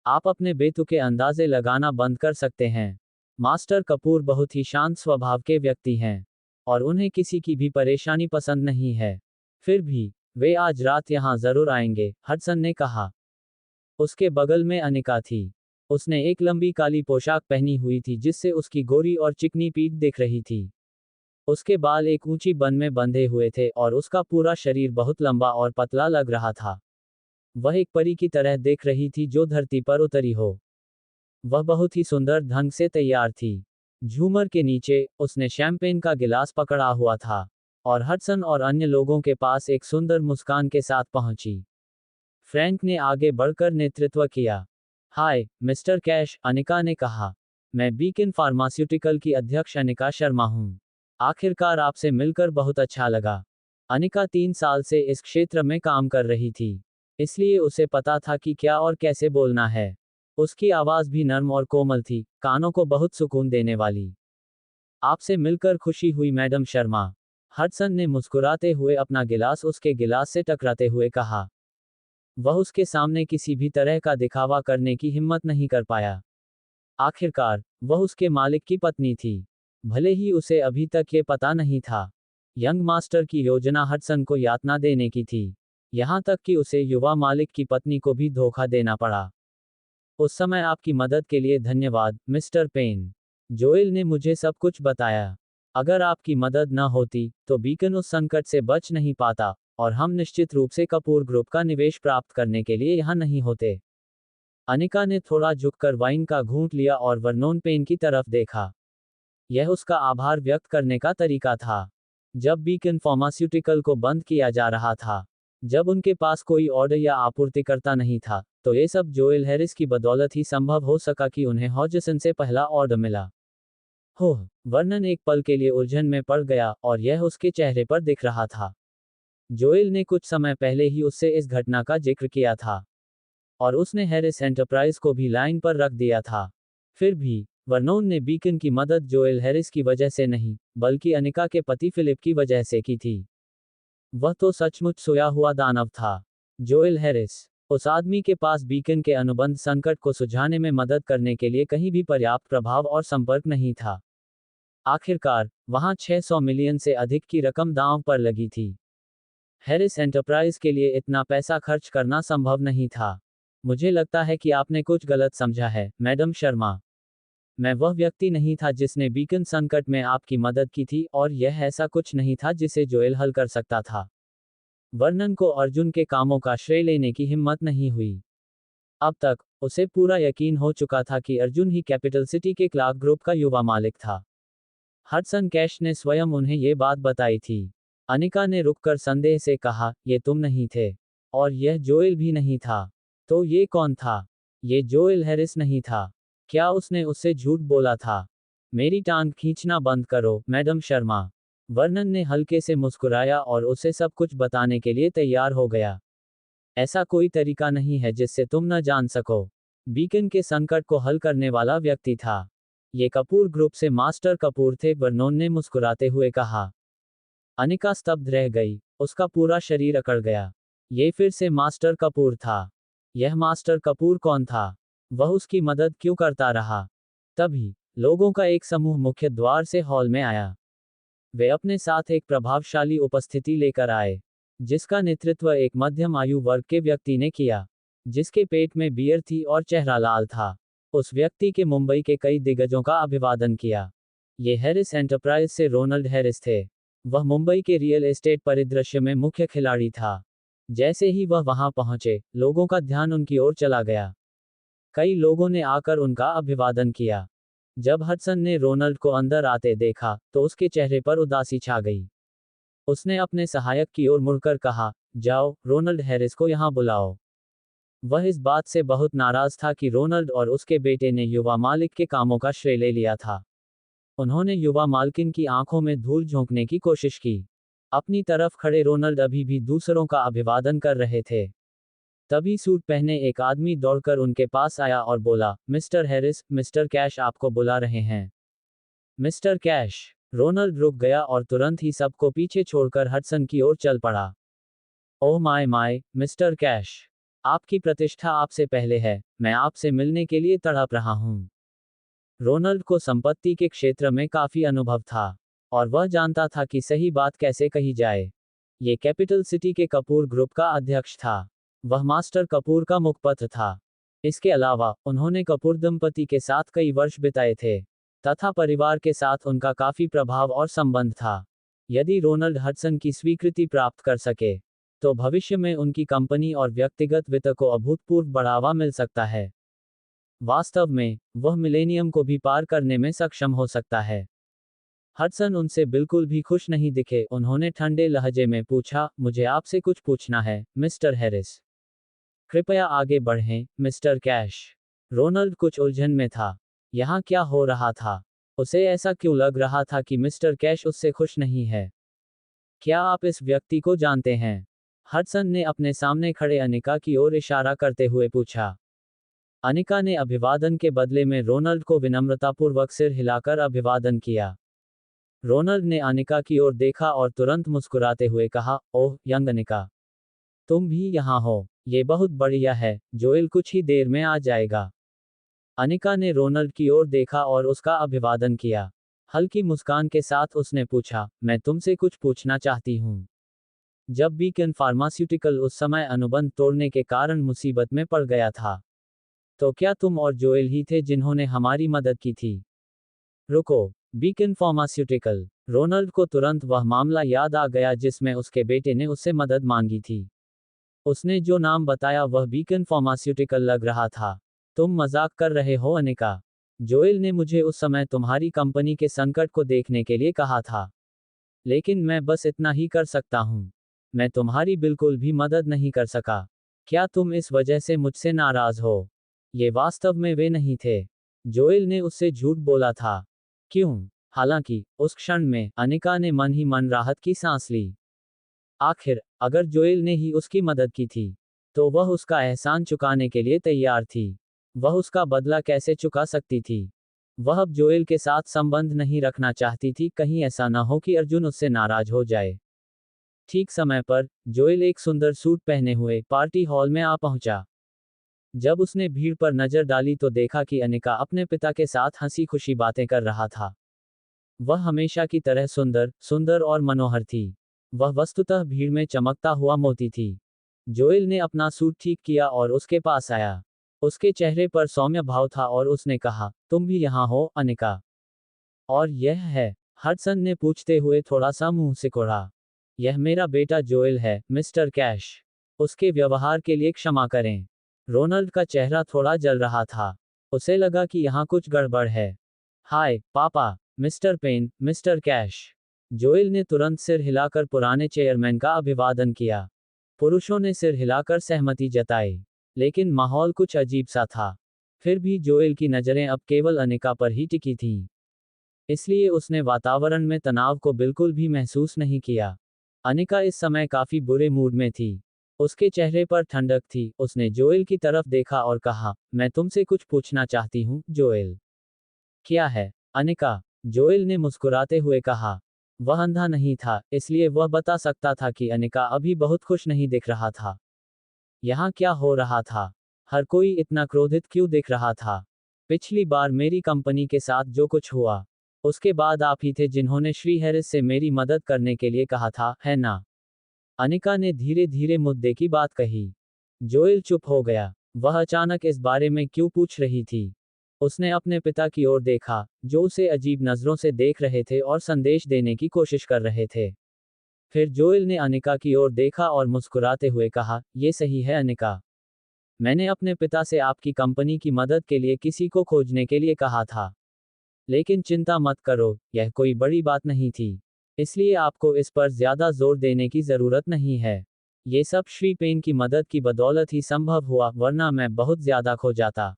आप अपने बेतुके अंदाजे लगाना बंद कर सकते हैं। मास्टर कपूर बहुत ही शांत स्वभाव के व्यक्ति हैं और उन्हें किसी की भी परेशानी पसंद नहीं है। फिर भी वे आज रात यहां जरूर आएंगे, हडसन ने कहा। उसके बगल में अनिका थी। उसने एक लंबी काली पोशाक पहनी हुई थी जिससे उसकी गोरी और चिकनी पीठ दिख रही थी। उसके बाल एक ऊंची बन में बंधे हुए थे और उसका पूरा शरीर बहुत लंबा और पतला लग रहा था। वह एक परी की तरह दिख रही थी जो धरती पर उतरी हो। वह बहुत ही सुंदर ढंग से तैयार थी। झूमर के नीचे उसने शैंपेन का गिलास पकड़ा हुआ था और हडसन और अन्य लोगों के पास एक सुंदर मुस्कान के साथ पहुंची। फ्रैंक ने आगे बढ़कर नेतृत्व किया। हाय, मिस्टर कैश, अनिका ने कहा। मैं बीकन फार्मास्यूटिकल की अध्यक्ष अनिका शर्मा हूं। आखिरकार आपसे मिलकर बहुत अच्छा लगा। अनिका 3 साल से इस क्षेत्र में काम कर रही थी, इसलिए उसे पता था कि क्या और कैसे बोलना है। उसकी आवाज भी नर्म और कोमल थी, कानों को बहुत सुकून देने वाली। आपसे मिलकर खुशी हुई मैडम शर्मा। हडसन ने मुस्कुराते हुए अपना गिलास उसके गिलास से टकराते हुए कहा। वह उसके सामने किसी भी तरह का दिखावा करने की हिम्मत नहीं कर पाया। आखिरकार, वह उसके मालिक की पत्नी थी, भले ही उसे अभी तक ये पता नहीं था। यंग मास्टर की योजना हडसन को यातना देने की थी, यहां तक कि उसे युवा मालिक की पत्नी को भी धोखा देना पड़ा। उस समय आपकी मदद के लिए धन्यवाद, मिस्टर पेन। जोएल ने मुझे सब कुछ बताया। अगर आपकी मदद न होती, तो बीकन उस संकट से बच नहीं पाता, और हम निश्चित रूप से कपूर ग्रुप का निवेश प्राप्त करने के लिए यहां नहीं होते। अनिका ने थोड़ा झुककर वाइन का घूंट लिया और वर्नोन पेन की तरफ देखा। यह उसका आभार व्यक्त करने का तरीका था। जब बीकन फार्मास्यूटिकल को बंद किया जा रहा था, जब उनके पास कोई ऑर्डर या आपूर्तिकर्ता नहीं था, तो ये सब जोएल हैरिस की बदौलत ही संभव हो सका कि उन्हें हॉजसन से पहला ऑर्डर मिला। होह, वर्नन एक पल के लिए उलझन में पड़ गया और यह उसके चेहरे पर दिख रहा था। जोएल ने कुछ समय पहले ही उससे इस घटना का जिक्र किया था और उसने हैरिस एंटरप्राइज को भी लाइन पर रख दिया था। फिर भी वर्नोन ने बीकन की मदद जोएल हैरिस की वजह से नहीं, बल्कि अनिका के पति फिलिप की वजह से की थी। वह तो सचमुच सोया हुआ दानव था। जोएल हैरिस, उस आदमी के पास बीकन के अनुबंध संकट को सुलझाने में मदद करने के लिए कहीं भी पर्याप्त प्रभाव और संपर्क नहीं था। आखिरकार, वहां 600 मिलियन से अधिक की रकम दांव पर लगी थी। हैरिस एंटरप्राइज के लिए इतना पैसा खर्च करना संभव नहीं था। मुझे लगता है कि आपने कुछ गलत समझा है, मैडम शर्मा। मैं वह व्यक्ति नहीं था जिसने बीकन संकट में आपकी मदद की थी, और यह ऐसा कुछ नहीं था जिसे जोएल हल कर सकता था। वर्नन को अर्जुन के कामों का श्रेय लेने की हिम्मत नहीं हुई। अब तक उसे पूरा यकीन हो चुका था कि अर्जुन ही कैपिटल सिटी के क्लार्क ग्रुप का युवा मालिक था। हडसन कैश ने स्वयं उन्हें ये बात बताई थी। अनिका ने रुककर संदेह से कहा, ये तुम नहीं थे। और यह जोएल भी नहीं था। तो ये कौन था? ये जोएल हैरिस नहीं था। क्या उसने उससे झूठ बोला था? मेरी टांग खींचना बंद करो, मैडम शर्मा। वर्नन ने हल्के से मुस्कुराया और उसे सब कुछ बताने के लिए तैयार हो गया। ऐसा कोई तरीका नहीं है जिससे तुम न जान सको। बीकन के संकट को हल करने वाला व्यक्ति था। ये कपूर ग्रुप से मास्टर कपूर थे, वर्नोन ने मुस्कुराते हुए कहा। अनिका स्तब्ध रह गई, उसका पूरा शरीर अकड़ गया। ये फिर से मास्टर कपूर था। यह मास्टर कपूर कौन था? वह उसकी मदद क्यों करता रहा? तभी लोगों का एक समूह मुख्य द्वार से हॉल में आया। वे अपने साथ एक प्रभावशाली उपस्थिति लेकर आए, जिसका नेतृत्व एक मध्यम आयु वर्ग के व्यक्ति ने किया, जिसके पेट में बियर थी और चेहरा लाल था। उस व्यक्ति के मुंबई के कई दिग्गजों का अभिवादन किया। ये हैरिस एंटरप्राइज से रोनाल्ड हैरिस थे। वह मुंबई के रियल एस्टेट परिदृश्य में मुख्य खिलाड़ी था। जैसे ही वह वहां पहुंचे, लोगों का ध्यान उनकी ओर चला गया। कई लोगों ने आकर उनका अभिवादन किया। जब हडसन ने रोनाल्ड को अंदर आते देखा, तो उसके चेहरे पर उदासी छा गई। उसने अपने सहायक की ओर मुड़कर कहा, जाओ, रोनाल्ड हैरिस को यहाँ बुलाओ। वह इस बात से बहुत नाराज था कि रोनाल्ड और उसके बेटे ने युवा मालिक के कामों का श्रेय ले लिया था। उन्होंने युवा मालकिन की आंखों में धूल झोंकने की कोशिश की। अपनी तरफ खड़े रोनाल्ड अभी भी दूसरों का अभिवादन कर रहे थे। तभी सूट पहने एक आदमी दौड़कर उनके पास आया और बोला, मिस्टर हैरिस, मिस्टर कैश आपको बुला रहे हैं। Mister cash. रोनाल्ड रुक गया और तुरंत ही सबको पीछे छोड़कर हडसन की ओर चल पड़ा। Oh my, mister cash. आपकी प्रतिष्ठा आपसे पहले है, मैं आपसे मिलने के लिए तड़प रहा हूं। रोनाल्ड को संपत्ति के क्षेत्र में काफी अनुभव था, और वह जानता था कि सही बात कैसे कही जाए। ये कैपिटल सिटी के कपूर ग्रुप का अध्यक्ष था। वह मास्टर कपूर का मुखपत्र था। इसके अलावा उन्होंने कपूर दंपति के साथ कई वर्ष बिताए थे, तथा परिवार के साथ उनका काफी प्रभाव और संबंध था। यदि रोनाल्ड हडसन की स्वीकृति प्राप्त कर सके, तो भविष्य में उनकी कंपनी और व्यक्तिगत वित्त को अभूतपूर्व बढ़ावा मिल सकता है। वास्तव में, वह मिलेनियम को भी पार करने में सक्षम हो सकता है। हडसन उनसे बिल्कुल भी खुश नहीं दिखे। उन्होंने ठंडे लहजे में पूछा, मुझे आपसे कुछ पूछना है, मिस्टर हैरिस। कृपया आगे बढ़ें, मिस्टर कैश। रोनाल्ड कुछ उलझन में था। यहाँ क्या हो रहा था? उसे ऐसा क्यों लग रहा था कि मिस्टर कैश उससे खुश नहीं है? क्या आप इस व्यक्ति को जानते हैं? हडसन ने अपने सामने खड़े अनिका की ओर इशारा करते हुए पूछा। अनिका ने अभिवादन के बदले में रोनाल्ड को विनम्रतापूर्वक सिर हिलाकर अभिवादन किया। रोनाल्ड ने अनिका की ओर देखा और तुरंत मुस्कुराते हुए कहा, ओह, यंग अनिका, तुम भी यहाँ हो। ये बहुत बढ़िया है, जोएल कुछ ही देर में आ जाएगा। अनिका ने रोनाल्ड की ओर देखा और उसका अभिवादन किया। हल्की मुस्कान के साथ उसने पूछा, मैं तुमसे कुछ पूछना चाहती हूँ। जब बीकन फार्मास्यूटिकल उस समय अनुबंध तोड़ने के कारण मुसीबत में पड़ गया था, तो क्या तुम और जोएल ही थे जिन्होंने हमारी मदद की थी? रुको, बीकन फार्मास्यूटिकल। रोनाल्ड को तुरंत वह मामला याद आ गया जिसमें उसके बेटे ने उससे मदद मांगी थी। उसने जो नाम बताया वह बीकन फार्मास्यूटिकल लग रहा था। तुम मजाक कर रहे हो अनिका? जोएल ने मुझे उस समय तुम्हारी कंपनी के संकट को देखने के लिए कहा था। लेकिन मैं बस इतना ही कर सकता हूँ। मैं तुम्हारी बिल्कुल भी मदद नहीं कर सका। क्या तुम इस वजह से मुझसे नाराज हो? ये वास्तव में वे नहीं थे। जोएल ने उससे झूठ बोला था। क्यों? हालांकि उस क्षण में अनिका ने मन ही मन राहत की सांस ली। आखिर, अगर जोएल ने ही उसकी मदद की थी, तो वह उसका एहसान चुकाने के लिए तैयार थी। वह उसका बदला कैसे चुका सकती थी? वह अब जोएल के साथ संबंध नहीं रखना चाहती थी, कहीं ऐसा न हो कि अर्जुन उससे नाराज हो जाए। ठीक समय पर, जोएल एक सुंदर सूट पहने हुए पार्टी हॉल में आ पहुंचा। जब उसने भीड़ पर नजर डाली तो देखा कि अनिका अपने पिता के साथ हंसी खुशी बातें कर रहा था। वह हमेशा की तरह सुंदर और मनोहर थी। वह वस्तुतः भीड़ में चमकता हुआ मोती थी। जोएल ने अपना सूट ठीक किया और उसके पास आया। उसके चेहरे पर सौम्य भाव था और उसने कहा, तुम भी यहाँ हो, अनिका? और यह है? हडसन ने पूछते हुए थोड़ा सा मुंह सिकोड़ा। यह मेरा बेटा जोएल है, मिस्टर कैश। उसके व्यवहार के लिए क्षमा करें। रोनाल्ड का चेहरा थोड़ा जल रहा था। उसे लगा कि यहाँ कुछ गड़बड़ है। Hi papa, mister pen, mister cash. Joel ने तुरंत सिर हिलाकर पुराने चेयरमैन का अभिवादन किया। पुरुषों ने सिर हिलाकर सहमति जताई, लेकिन माहौल कुछ अजीब सा था। फिर भी जोएल की नजरें अब केवल अनिका पर ही टिकी थीं। इसलिए उसने वातावरण में तनाव को बिल्कुल भी महसूस नहीं किया। अनिका इस समय काफी बुरे मूड में थी। उसके चेहरे पर ठंडक थी। उसने जोएल की तरफ देखा और कहा, मैं तुमसे कुछ पूछना चाहती हूँ, जोएल। क्या है, अनिका? जोएल ने मुस्कुराते हुए कहा। वह अंधा नहीं था, इसलिए वह बता सकता था कि अनिका अभी बहुत खुश नहीं दिख रहा था। यहाँ क्या हो रहा था? हर कोई इतना क्रोधित क्यों दिख रहा था? पिछली बार मेरी कंपनी के साथ जो कुछ हुआ, उसके बाद आप ही थे जिन्होंने श्री हैरिस से मेरी मदद करने के लिए कहा था, है ना? अनिका ने धीरे धीरे मुद्दे की बात कही। जोएल चुप हो गया। वह अचानक इस बारे में क्यों पूछ रही थी? उसने अपने पिता की ओर देखा, जो उसे अजीब नजरों से देख रहे थे और संदेश देने की कोशिश कर रहे थे। फिर जोएल ने अनिका की ओर देखा और मुस्कुराते हुए कहा, ये सही है अनिका। मैंने अपने पिता से आपकी कंपनी की मदद के लिए किसी को खोजने के लिए कहा था। लेकिन चिंता मत करो, यह कोई बड़ी बात नहीं थी। इसलिए आपको इस पर ज्यादा जोर देने की जरूरत नहीं है। ये सब श्री पेन की मदद की बदौलत ही संभव हुआ, वरना मैं बहुत ज्यादा खो जाता।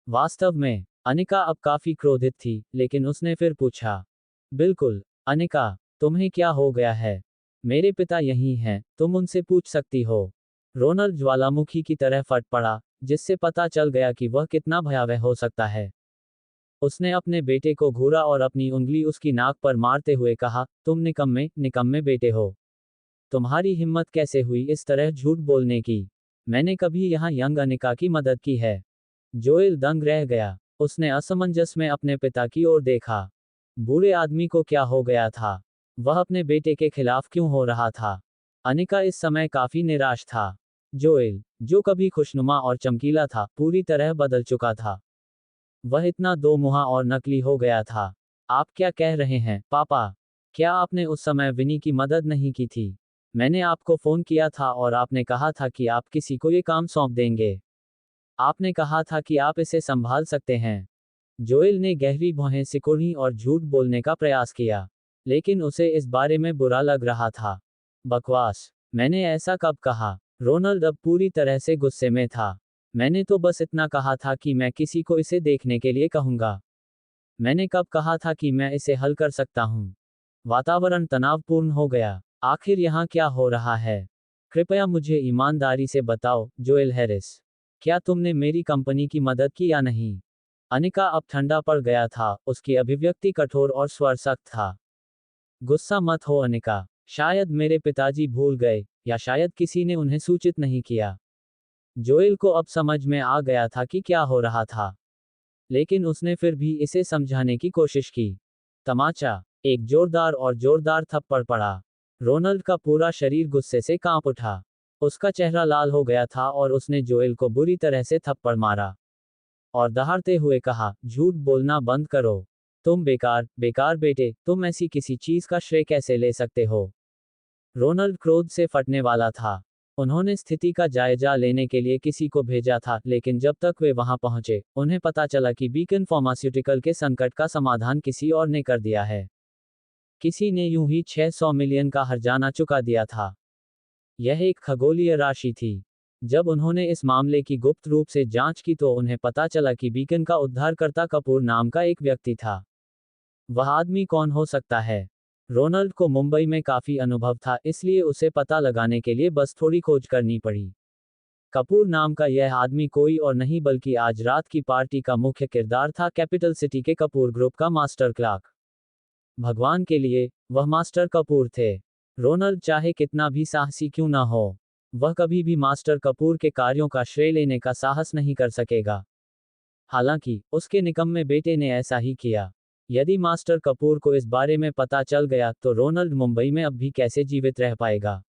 वास्तव में, अनिका अब काफी क्रोधित थी, लेकिन उसने फिर पूछा, बिल्कुल, अनिका, तुम्हें क्या हो गया है? मेरे पिता यहीं हैं, तुम उनसे पूछ सकती हो। रोनाल्ड ज्वालामुखी की तरह फट पड़ा, जिससे पता चल गया कि वह कितना भयावह हो सकता है। उसने अपने बेटे को घूरा और अपनी उंगली उसकी नाक पर मारते हुए कहा, तुम निकम्मे, निकम्मे बेटे हो। तुम्हारी हिम्मत कैसे हुई इस तरह झूठ बोलने की? मैंने कभी यहाँ यंग अनिका की मदद की है? जोएल दंग रह गया। उसने असमंजस में अपने पिता की ओर देखा। बूढ़े आदमी को क्या हो गया था? वह अपने बेटे के खिलाफ क्यों हो रहा था? अनिका इस समय काफी निराश था। जोएल, जो कभी खुशनुमा और चमकीला था, पूरी तरह बदल चुका था। वह इतना दोमुहा और नकली हो गया था। आप क्या कह रहे हैं, पापा? क्या आपने उस समय विनी की मदद नहीं की थी? मैंने आपको फोन किया था और आपने कहा था कि आप किसी को ये काम सौंप देंगे। आपने कहा था कि आप इसे संभाल सकते हैं। जोएल ने गहरी भौहें सिकुड़ी और झूठ बोलने का प्रयास किया, लेकिन उसे इस बारे में बुरा लग रहा था। बकवास! मैंने ऐसा कब कहा? रोनाल्ड अब पूरी तरह से गुस्से में था। मैंने तो बस इतना कहा था कि मैं किसी को इसे देखने के लिए कहूंगा। मैंने कब कहा था कि मैं इसे हल कर सकता हूँ? वातावरण तनावपूर्ण हो गया। आखिर यहाँ क्या हो रहा है? कृपया मुझे ईमानदारी से बताओ, जोएल हैरिस। क्या तुमने मेरी कंपनी की मदद की या नहीं? अनिका अब ठंडा पड़ गया था, उसकी अभिव्यक्ति कठोर और स्वर सख्त था। गुस्सा मत हो अनिका। शायद मेरे पिताजी भूल गए, या शायद किसी ने उन्हें सूचित नहीं किया। जोएल को अब समझ में आ गया था कि क्या हो रहा था, लेकिन उसने फिर भी इसे समझाने की कोशिश की। तमाचा! एक जोरदार और जोरदार थप्पड़ पड़ा। रोनाल्ड का पूरा शरीर गुस्से से कांप उठा। उसका चेहरा लाल हो गया था और उसने जोएल को बुरी तरह से थप्पड़ मारा और दहाड़ते हुए कहा, झूठ बोलना बंद करो। तुम बेकार, बेकार बेटे, तुम ऐसी किसी चीज का श्रेय कैसे ले सकते हो? रोनाल्ड क्रोध से फटने वाला था। उन्होंने स्थिति का जायजा लेने के लिए किसी को भेजा था, लेकिन जब तक वे वहां पहुंचे, उन्हें पता चला कि बीकन फार्मास्यूटिकल के संकट का समाधान किसी और ने कर दिया है। किसी ने यूं ही 600 मिलियन का हर्जाना चुका दिया था। यह एक खगोलीय राशि थी। जब उन्होंने इस मामले की गुप्त रूप से जांच की तो उन्हें पता चला कि बीकन का उद्धारकर्ता कपूर नाम का एक व्यक्ति था। वह आदमी कौन हो सकता है? रोनाल्ड को मुंबई में काफी अनुभव था, इसलिए उसे पता लगाने के लिए बस थोड़ी खोज करनी पड़ी। कपूर नाम का यह आदमी कोई और नहीं बल्कि आज रात की पार्टी का मुख्य किरदार था, कैपिटल सिटी के कपूर ग्रुप का मास्टर क्लार्क। भगवान के लिए, वह मास्टर कपूर थे। रोनाल्ड चाहे कितना भी साहसी क्यों ना हो, वह कभी भी मास्टर कपूर के कार्यों का श्रेय लेने का साहस नहीं कर सकेगा। हालांकि, उसके निकम्मे बेटे ने ऐसा ही किया। यदि मास्टर कपूर को इस बारे में पता चल गया, तो रोनाल्ड मुंबई में अब भी कैसे जीवित रह पाएगा?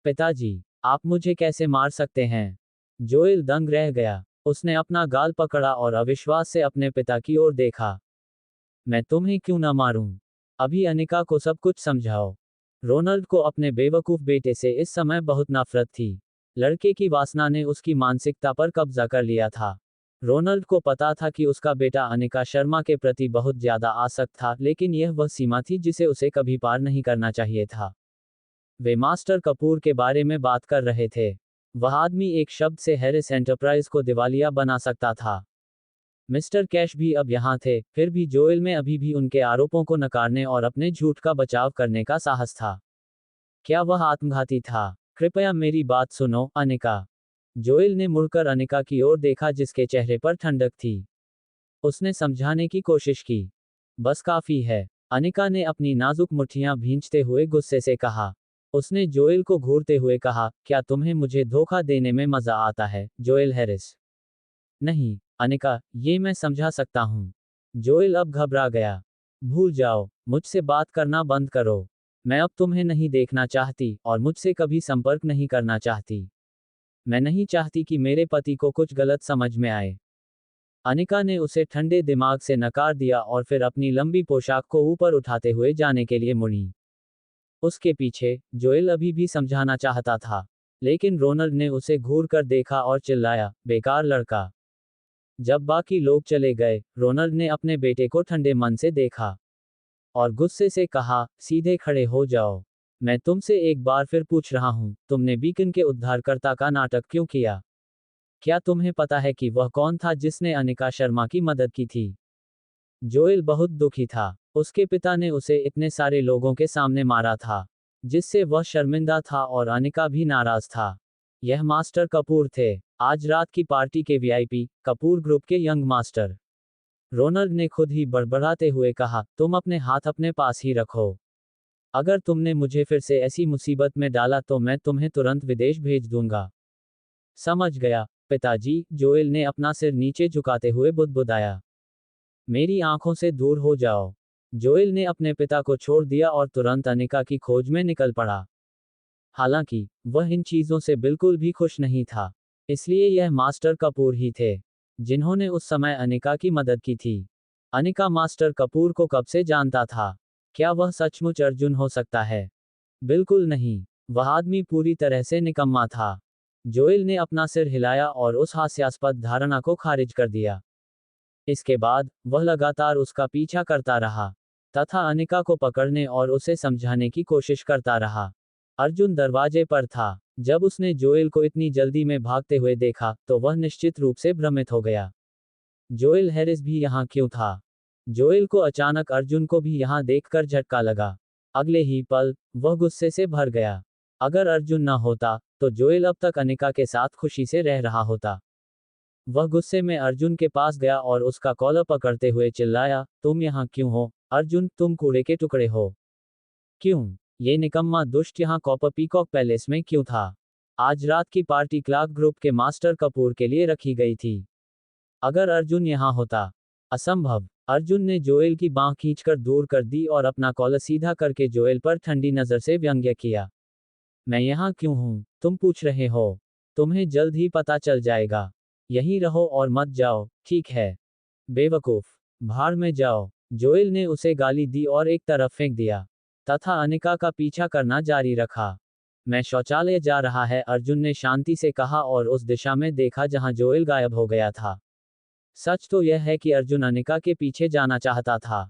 पिताजी, आप मुझे कैसे मार सकते हैं? जोएल दंग रह गया। उसने अपना गाल पकड़ा और अविश्वास से अपने पिता की ओर देखा। मैं तुम्हें क्यों न मारूं? अभी अनिका को सब कुछ समझाओ। रोनाल्ड को अपने बेवकूफ बेटे से इस समय बहुत नफरत थी। लड़के की वासना ने उसकी मानसिकता पर कब्जा कर लिया था। रोनाल्ड को पता था कि उसका बेटा अनिका शर्मा के प्रति बहुत ज्यादा आसक्त था, लेकिन यह वह सीमा थी जिसे उसे कभी पार नहीं करना चाहिए था। वे मास्टर कपूर के बारे में बात कर रहे थे। वह आदमी एक शब्द से हैरिस एंटरप्राइज को दिवालिया बना सकता था। मिस्टर कैश भी अब यहाँ थे, फिर भी जोएल में अभी भी उनके आरोपों को नकारने और अपने झूठ का बचाव करने का साहस था। क्या वह आत्मघाती था? कृपया मेरी बात सुनो, अनिका। जोएल ने मुड़कर अनिका की ओर देखा जिसके चेहरे पर ठंडक थी। उसने समझाने की कोशिश की। बस काफी है, अनिका ने अपनी नाजुक मुट्ठियां भींचते हुए गुस्से से कहा। उसने जोएल को घूरते हुए कहा, क्या तुम्हें मुझे धोखा देने में मजा आता है, जोएल हैरिस? नहीं, अनिका, ये मैं समझा सकता हूँ। जोएल अब घबरा गया। भूल जाओ, मुझसे बात करना बंद करो। मैं अब तुम्हें नहीं देखना चाहती और मुझसे कभी संपर्क नहीं करना चाहती। मैं नहीं चाहती कि मेरे पति को कुछ गलत समझ में आए। अनिका ने उसे ठंडे दिमाग से नकार दिया और फिर अपनी लंबी पोशाक को ऊपर उठाते हुए जाने के लिए मुड़ी। उसके पीछे जोएल अभी भी समझाना चाहता था, लेकिन रोनाल्ड ने उसे घूर कर देखा और चिल्लाया, बेकार लड़का। जब बाकी लोग चले गए, रोनाल्ड ने अपने बेटे को ठंडे मन से देखा और गुस्से से कहा, सीधे खड़े हो जाओ। मैं तुमसे एक बार फिर पूछ रहा हूं, तुमने बीकन के उद्धारकर्ता का नाटक क्यों किया? क्या तुम्हें पता है कि वह कौन था जिसने अनिका शर्मा की मदद की थी? जोएल बहुत दुखी था। उसके पिता ने उसे इतने सारे लोगों के सामने मारा था, जिससे वह शर्मिंदा था और अनिका भी नाराज था। यह मास्टर कपूर थे, आज रात की पार्टी के वीआईपी, कपूर ग्रुप के यंग मास्टर। रोनाल्ड ने खुद ही बड़बड़ाते हुए कहा, तुम अपने हाथ अपने पास ही रखो। अगर तुमने मुझे फिर से ऐसी मुसीबत में डाला तो मैं तुम्हें तुरंत विदेश भेज दूंगा। समझ गया, पिताजी, जोएल ने अपना सिर नीचे झुकाते हुए बुदबुदाया। मेरी आंखों से दूर हो जाओ। जोएल ने अपने पिता को छोड़ दिया और तुरंत अनिका की खोज में निकल पड़ा। हालांकि वह इन चीजों से बिल्कुल भी खुश नहीं था, इसलिए यह मास्टर कपूर ही थे जिन्होंने उस समय अनिका की मदद की थी। अनिका मास्टर कपूर को कब से जानता था? क्या वह सचमुच अर्जुन हो सकता है? बिल्कुल नहीं, वह आदमी पूरी तरह से निकम्मा था। जोएल ने अपना सिर हिलाया और उस हास्यास्पद धारणा को खारिज कर दिया। इसके बाद वह लगातार उसका पीछा करता रहा तथा अनिका को पकड़ने और उसे समझाने की कोशिश करता रहा। अर्जुन दरवाजे पर था। जब उसने जोएल को इतनी जल्दी में भागते हुए देखा तो वह निश्चित रूप से भ्रमित हो गया। जोएल हैरिस भी यहाँ क्यों था? जोएल को अचानक अर्जुन को भी यहाँ देखकर झटका लगा। अगले ही पल वह गुस्से से भर गया। अगर अर्जुन न होता तो जोएल अब तक अनिका के साथ खुशी से रह रहा होता। वह गुस्से में अर्जुन के पास गया और उसका कॉलर पकड़ते हुए चिल्लाया, तुम यहाँ क्यों हो? अर्जुन, तुम कूड़े के टुकड़े हो। क्यों? ये निकम्मा दुष्ट यहाँ कॉपर पीकॉक पैलेस में क्यों था? आज रात की पार्टी क्लार्क ग्रुप के मास्टर कपूर के लिए रखी गई थी। अगर अर्जुन यहाँ होता। असंभव। अर्जुन ने जोएल की बांह खींचकर दूर कर दी और अपना कॉलर सीधा करके जोएल पर ठंडी नजर से व्यंग्य किया। मैं यहाँ क्यों हूँ, तुम पूछ रहे हो? तुम्हें जल्द ही पता चल जाएगा। यहीं रहो और मत जाओ, ठीक है? बेवकूफ, भाड़ में जाओ। जोएल ने उसे गाली दी और एक तरफ फेंक दिया तथा अनिका का पीछा करना जारी रखा। मैं शौचालय जा रहा है, अर्जुन ने शांति से कहा और उस दिशा में देखा जहां जोएल गायब हो गया था। सच तो यह है कि अर्जुन अनिका के पीछे जाना चाहता था,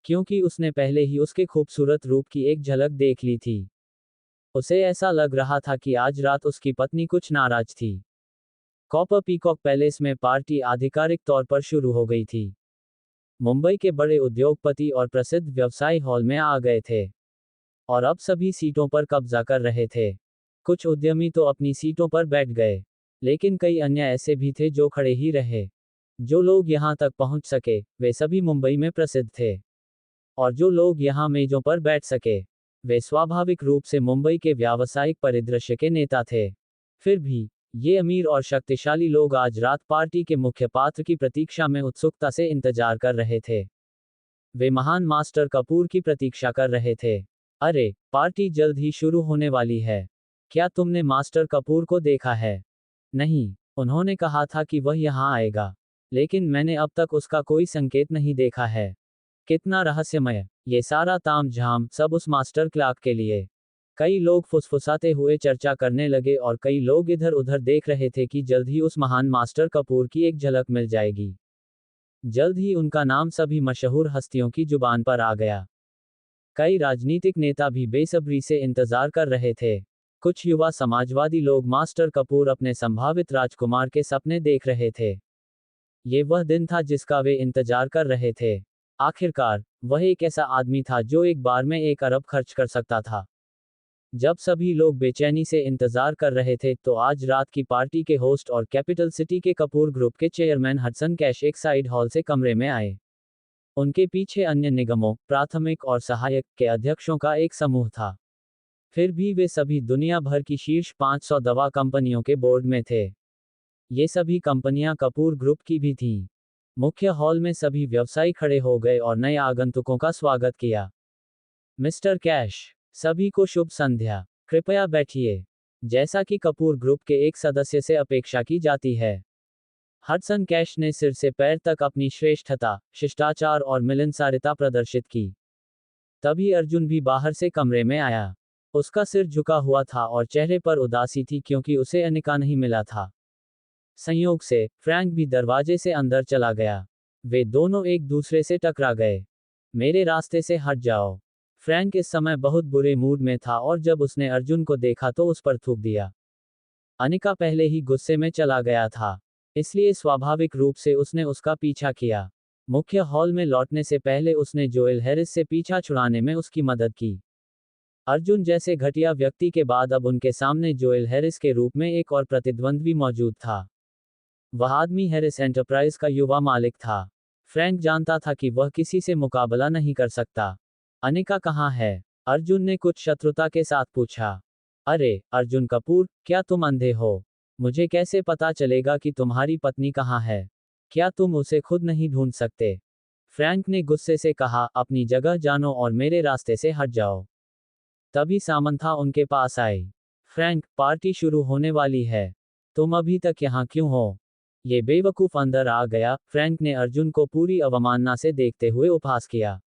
क्योंकि उसने पहले ही उसके खूबसूरत रूप की एक झलक देख ली थी। उसे ऐसा लग रहा था कि आज रात उसकी पत्नी कुछ नाराज थी। कॉपर पीकॉक पैलेस में पार्टी आधिकारिक तौर पर शुरू हो गई थी। मुंबई के बड़े उद्योगपति और प्रसिद्ध व्यवसायी हॉल में आ गए थे और अब सभी सीटों पर कब्जा कर रहे थे। कुछ उद्यमी तो अपनी सीटों पर बैठ गए, लेकिन कई अन्य ऐसे भी थे जो खड़े ही रहे। जो लोग यहां तक पहुंच सके वे सभी मुंबई में प्रसिद्ध थे, और जो लोग यहां मेजों पर बैठ सके वे स्वाभाविक रूप से मुंबई के व्यावसायिक परिदृश्य के नेता थे। फिर भी ये अमीर और शक्तिशाली लोग आज रात पार्टी के मुख्य पात्र की प्रतीक्षा में उत्सुकता से इंतजार कर रहे थे। वे महान मास्टर कपूर की प्रतीक्षा कर रहे थे। अरे, पार्टी जल्द ही शुरू होने वाली है। क्या तुमने मास्टर कपूर को देखा है? नहीं, उन्होंने कहा था कि वह यहाँ आएगा, लेकिन मैंने अब तक उसका कोई संकेत नहीं देखा है। कितना रहस्यमय, ये सारा तामझाम, सब उस मास्टर क्लार्क के लिए। कई लोग फुसफुसाते हुए चर्चा करने लगे और कई लोग इधर उधर देख रहे थे कि जल्द ही उस महान मास्टर कपूर की एक झलक मिल जाएगी। जल्द ही उनका नाम सभी मशहूर हस्तियों की जुबान पर आ गया। कई राजनीतिक नेता भी बेसब्री से इंतजार कर रहे थे। कुछ युवा समाजवादी लोग मास्टर कपूर अपने संभावित राजकुमार के सपने देख रहे थे। ये वह दिन था जिसका वे इंतजार कर रहे थे। आखिरकार, वह एक ऐसा आदमी था जो एक बार में 1 अरब खर्च कर सकता था। जब सभी लोग बेचैनी से इंतजार कर रहे थे तो आज रात की पार्टी के होस्ट और कैपिटल सिटी के कपूर ग्रुप के चेयरमैन हडसन कैश एक साइड हॉल से कमरे में आए। उनके पीछे अन्य निगमों, प्राथमिक और सहायक के अध्यक्षों का एक समूह था। फिर भी वे सभी दुनिया भर की शीर्ष 500 दवा कंपनियों के बोर्ड में थे। ये सभी कंपनियां कपूर ग्रुप की भी थीं। मुख्य हॉल में सभी व्यवसायी खड़े हो गए और नए आगंतुकों का स्वागत किया। मिस्टर कैश, सभी को शुभ संध्या। कृपया बैठिए। जैसा कि कपूर ग्रुप के एक सदस्य से अपेक्षा की जाती है। हडसन कैश ने सिर से पैर तक अपनी श्रेष्ठता, शिष्टाचार और मिलनसारिता प्रदर्शित की। तभी अर्जुन भी बाहर से कमरे में आया। उसका सिर झुका हुआ था और चेहरे पर उदासी थी क्योंकि उसे अनिका नहीं मिला था। संयोग से, फ्रैंक भी दरवाजे से अंदर चला गया। वे दोनों एक दूसरे से टकरा गए। मेरे रास्ते से हट जाओ। फ्रैंक इस समय बहुत बुरे मूड में था और जब उसने अर्जुन को देखा तो उस पर थूक दिया। अनिका पहले ही गुस्से में चला गया था, इसलिए स्वाभाविक रूप से उसने उसका पीछा किया। मुख्य हॉल में लौटने से पहले उसने जोएल हैरिस से पीछा छुड़ाने में उसकी मदद की। अर्जुन जैसे घटिया व्यक्ति के बाद अब उनके सामने जोएल हैरिस के रूप में एक और प्रतिद्वंद्वी मौजूद था। वह आदमी हैरिस एंटरप्राइज का युवा मालिक था। फ्रैंक जानता था कि वह किसी से मुकाबला नहीं कर सकता। अनिका कहाँ है? अर्जुन ने कुछ शत्रुता के साथ पूछा। अरे, अर्जुन कपूर, क्या तुम अंधे हो? मुझे कैसे पता चलेगा कि तुम्हारी पत्नी कहाँ है? क्या तुम उसे खुद नहीं ढूंढ सकते? फ्रैंक ने गुस्से से कहा, अपनी जगह जानो और मेरे रास्ते से हट जाओ। तभी सामंथा उनके पास आई। फ्रैंक, पार्टी शुरू होने वाली है। तुम अभी तक यहाँ क्यों हो? ये बेवकूफ अंदर आ गया। फ्रैंक ने अर्जुन को पूरी अवमानना से देखते हुए उपहास किया।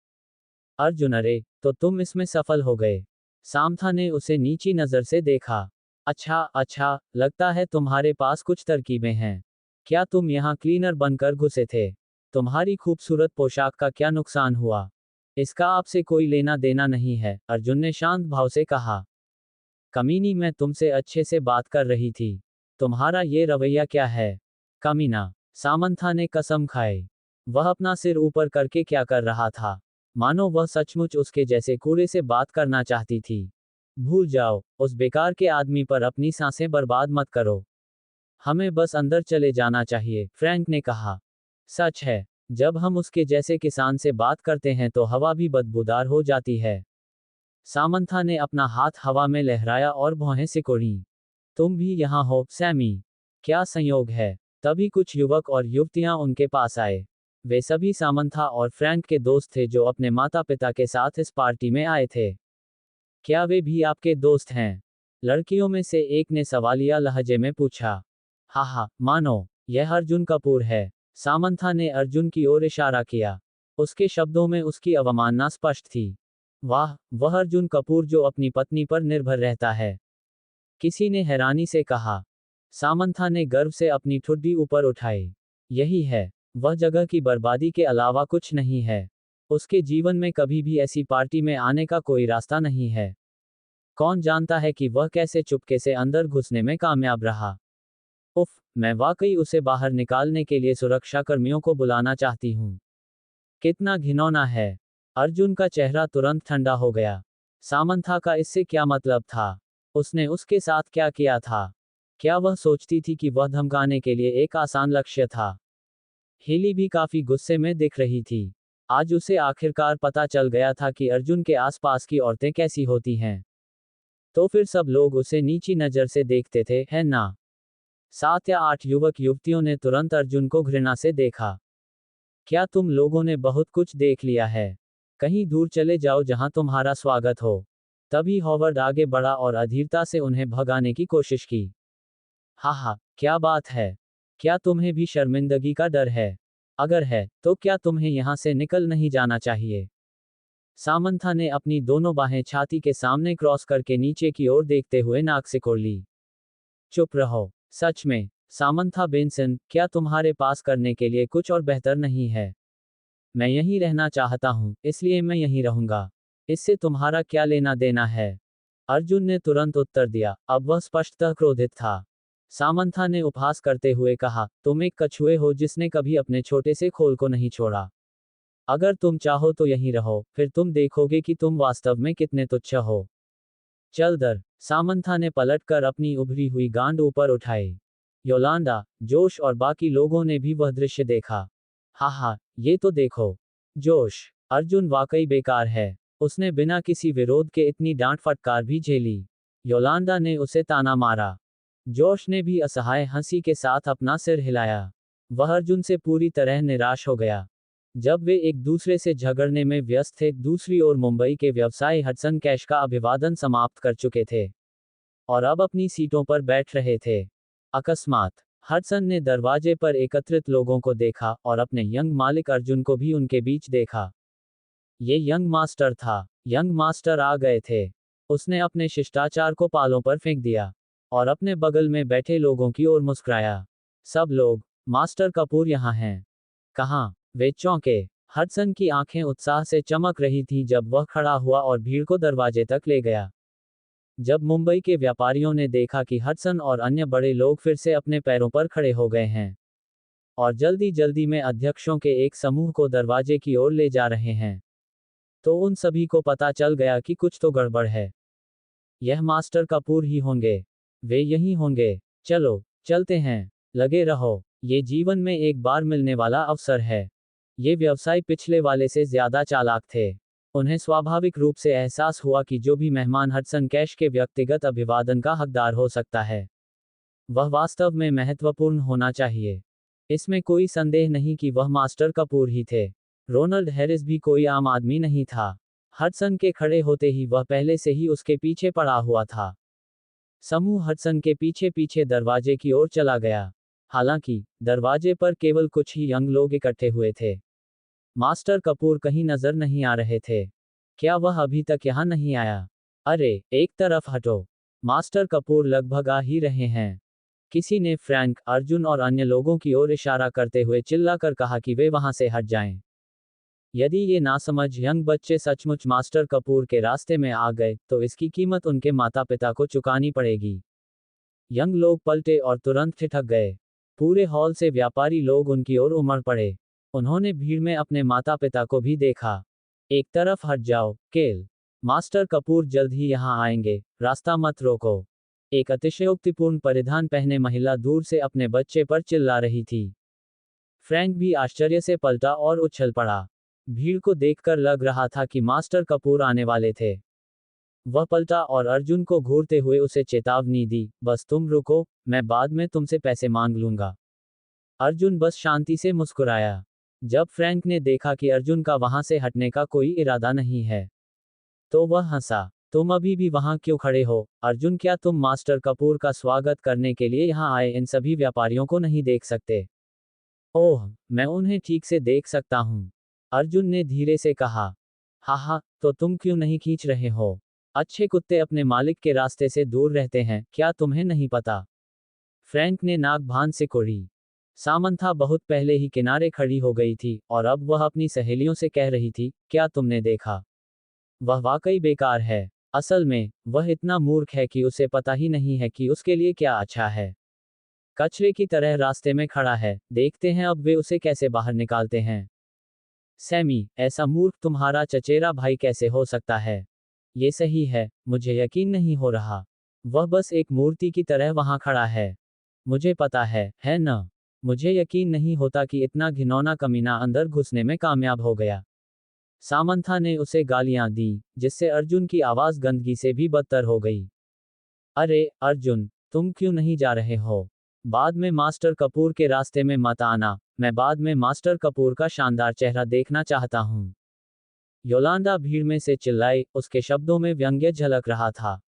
अर्जुन, अरे, तो तुम इसमें सफल हो गए। सामंथा ने उसे नीची नजर से देखा। अच्छा अच्छा, लगता है तुम्हारे पास कुछ तरकीबें हैं। क्या तुम यहाँ क्लीनर बनकर घुसे थे? तुम्हारी खूबसूरत पोशाक का क्या नुकसान हुआ? इसका आपसे कोई लेना देना नहीं है, अर्जुन ने शांत भाव से कहा। कमीनी, मैं तुमसे अच्छे से बात कर रही थी। तुम्हारा ये रवैया क्या है? कमीना, सामंथा ने कसम खाई। वह अपना सिर ऊपर करके क्या कर रहा था, मानो वह सचमुच उसके जैसे कूड़े से बात करना चाहती थी। भूल जाओ, उस बेकार के आदमी पर अपनी सांसें बर्बाद मत करो। हमें बस अंदर चले जाना चाहिए, फ्रैंक ने कहा। सच है, जब हम उसके जैसे किसान से बात करते हैं तो हवा भी बदबूदार हो जाती है। सामंथा ने अपना हाथ हवा में लहराया और भौहें सिकोड़ी। तुम भी यहाँ हो, सैमी? क्या संयोग है? तभी कुछ युवक और युवतियां उनके पास आए। वे सभी सामंथा और फ्रैंक के दोस्त थे जो अपने माता पिता के साथ इस पार्टी में आए थे। क्या वे भी आपके दोस्त हैं? लड़कियों में से एक ने सवालिया लहजे में पूछा। हाँ, मानो, यह अर्जुन कपूर है। सामंथा ने अर्जुन की ओर इशारा किया। उसके शब्दों में उसकी अवमानना स्पष्ट थी। वाह, वह अर्जुन कपूर जो अपनी पत्नी पर निर्भर रहता है, किसी ने हैरानी से कहा। सामंथा ने गर्व से अपनी ठुड्डी ऊपर उठाई। यही है, वह जगह की बर्बादी के अलावा कुछ नहीं है। उसके जीवन में कभी भी ऐसी पार्टी में आने का कोई रास्ता नहीं है। कौन जानता है कि वह कैसे चुपके से अंदर घुसने में कामयाब रहा। उफ, मैं वाकई उसे बाहर निकालने के लिए सुरक्षा कर्मियों को बुलाना चाहती हूँ। कितना घिनौना है। अर्जुन का चेहरा तुरंत ठंडा हो गया। सामंथा का इससे क्या मतलब था? उसने उसके साथ क्या किया था? क्या वह सोचती थी कि वह धमकाने के लिए एक आसान लक्ष्य था? हेली भी काफी गुस्से में दिख रही थी। आज उसे आखिरकार पता चल गया था कि अर्जुन के आसपास की औरतें कैसी होती हैं। तो फिर सब लोग उसे नीची नजर से देखते थे, है ना? 7 या 8 युवक युवतियों ने तुरंत अर्जुन को घृणा से देखा। क्या तुम लोगों ने बहुत कुछ देख लिया है? कहीं दूर चले जाओ जहां तुम्हारा स्वागत हो। तभी हॉवर्ड आगे बढ़ा और अधीरता से उन्हें भगाने की कोशिश की। हा हा, क्या बात है? क्या तुम्हें भी शर्मिंदगी का डर है? अगर है, तो क्या तुम्हें यहाँ से निकल नहीं जाना चाहिए? सामंथा ने अपनी दोनों बाहें छाती के सामने क्रॉस करके नीचे की ओर देखते हुए नाक सिकोड़ ली। चुप रहो। सच में, सामंथा बेंसन, क्या तुम्हारे पास करने के लिए कुछ और बेहतर नहीं है? मैं यहीं रहना चाहता हूँ, इसलिए मैं यहीं रहूंगा। इससे तुम्हारा क्या लेना देना है? अर्जुन ने तुरंत उत्तर दिया, अब वह स्पष्टतः क्रोधित था। सामंथा ने उपहास करते हुए कहा, तुम एक कछुए हो जिसने कभी अपने छोटे से खोल को नहीं छोड़ा। अगर तुम चाहो तो यहीं रहो, फिर तुम देखोगे कि तुम वास्तव में कितने तुच्छ हो। चल दर। सामंथा ने पलटकर अपनी उभरी हुई गांड ऊपर उठाई। योलांडा, जोश और बाकी लोगों ने भी वह दृश्य देखा। हा हा, ये तो देखो। जोश, अर्जुन वाकई बेकार है। उसने बिना किसी विरोध के इतनी डांट फटकार भी झेली। योलांडा ने उसे ताना मारा। जोश ने भी असहाय हंसी के साथ अपना सिर हिलाया। वह अर्जुन से पूरी तरह निराश हो गया। जब वे एक दूसरे से झगड़ने में व्यस्त थे, दूसरी ओर मुंबई के व्यवसायी हडसन कैश का अभिवादन समाप्त कर चुके थे और अब अपनी सीटों पर बैठ रहे थे। अकस्मात, हडसन ने दरवाजे पर एकत्रित लोगों को देखा और अपने यंग मालिक अर्जुन को भी उनके बीच देखा। ये यंग मास्टर था। यंग मास्टर आ गए थे। उसने अपने शिष्टाचार को पालों पर फेंक दिया और अपने बगल में बैठे लोगों की ओर मुस्कुराया। सब लोग, मास्टर कपूर यहाँ हैं। कहाँ? वे चौंके। हडसन की आंखें उत्साह से चमक रही थीं जब वह खड़ा हुआ और भीड़ को दरवाजे तक ले गया। जब मुंबई के व्यापारियों ने देखा कि हडसन और अन्य बड़े लोग फिर से अपने पैरों पर खड़े हो गए हैं और जल्दी जल्दी में अध्यक्षों के एक समूह को दरवाजे की ओर ले जा रहे हैं, तो उन सभी को पता चल गया कि कुछ तो गड़बड़ है। यह मास्टर कपूर ही होंगे। वे यही होंगे। चलो, चलते हैं। लगे रहो। ये जीवन में एक बार मिलने वाला अवसर है। ये व्यवसाय पिछले वाले से ज्यादा चालाक थे। उन्हें स्वाभाविक रूप से एहसास हुआ कि जो भी मेहमान हडसन कैश के व्यक्तिगत अभिवादन का हकदार हो सकता है, वह वास्तव में महत्वपूर्ण होना चाहिए। इसमें कोई संदेह नहीं कि वह मास्टर कपूर ही थे। रोनाल्ड हैरिस भी कोई आम आदमी नहीं था। हडसन के खड़े होते ही वह पहले से ही उसके पीछे पड़ा हुआ था। समूह हडसन के पीछे पीछे दरवाजे की ओर चला गया। हालांकि, दरवाजे पर केवल कुछ ही यंग लोग इकट्ठे हुए थे। मास्टर कपूर कहीं नजर नहीं आ रहे थे। क्या वह अभी तक यहाँ नहीं आया? अरे, एक तरफ हटो। मास्टर कपूर लगभग आ ही रहे हैं। किसी ने फ्रैंक, अर्जुन और अन्य लोगों की ओर इशारा करते हुए चिल्लाकर कहा कि वे वहां से हट जाएं। यदि ये नासमझ यंग बच्चे सचमुच मास्टर कपूर के रास्ते में आ गए, तो इसकी कीमत उनके माता पिता को चुकानी पड़ेगी। यंग लोग पलटे और तुरंत ठिठक गए। पूरे हॉल से व्यापारी लोग उनकी ओर उमड़ पड़े। उन्होंने भीड़ में अपने माता पिता को भी देखा। एक तरफ हट जाओ, केल। मास्टर कपूर जल्द ही यहाँ आएंगे, रास्ता मत रोको। एक अतिशयोक्तिपूर्ण परिधान पहने महिला दूर से अपने बच्चे पर चिल्ला रही थी। फ्रैंक भी आश्चर्य से पलटा और उछल पड़ा। भीड़ को देखकर लग रहा था कि मास्टर कपूर आने वाले थे। वह पलटा और अर्जुन को घूरते हुए उसे चेतावनी दी, बस तुम रुको, मैं बाद में तुमसे पैसे मांग लूंगा। अर्जुन बस शांति से मुस्कुराया। जब फ्रैंक ने देखा कि अर्जुन का वहां से हटने का कोई इरादा नहीं है, तो वह हंसा। तुम अभी भी वहां क्यों खड़े हो, अर्जुन? क्या तुम मास्टर कपूर का स्वागत करने के लिए यहाँ आए इन सभी व्यापारियों को नहीं देख सकते? ओह, मैं उन्हें ठीक से देख सकता हूँ, अर्जुन ने धीरे से कहा। हा, तो तुम क्यों नहीं खींच रहे हो? अच्छे कुत्ते अपने मालिक के रास्ते से दूर रहते हैं, क्या तुम्हें नहीं पता? फ्रैंक ने नाक भान से कोड़ी। सामंथा बहुत पहले ही किनारे खड़ी हो गई थी और अब वह अपनी सहेलियों से कह रही थी, क्या तुमने देखा? वह वाकई बेकार है। असल में, वह इतना मूर्ख है कि उसे पता ही नहीं है कि उसके लिए क्या अच्छा है। कचरे की तरह रास्ते में खड़ा है, देखते हैं अब वे उसे कैसे बाहर निकालते हैं। सैमी, ऐसा मूर्ख तुम्हारा चचेरा भाई कैसे हो सकता है? ये सही है, मुझे यकीन नहीं हो रहा। वह बस एक मूर्ति की तरह वहां खड़ा है। मुझे पता है न? मुझे यकीन नहीं होता कि इतना घिनौना कमीना अंदर घुसने में कामयाब हो गया। सामंथा ने उसे गालियां दी, जिससे अर्जुन की आवाज गंदगी से भी बदतर हो गई। अरे, अर्जुन, तुम क्यों नहीं जा रहे हो? बाद में मास्टर कपूर के रास्ते में मत आना, मैं बाद में मास्टर कपूर का शानदार चेहरा देखना चाहता हूँ। योलांडा भीड़ में से चिल्लाई, उसके शब्दों में व्यंग्य झलक रहा था।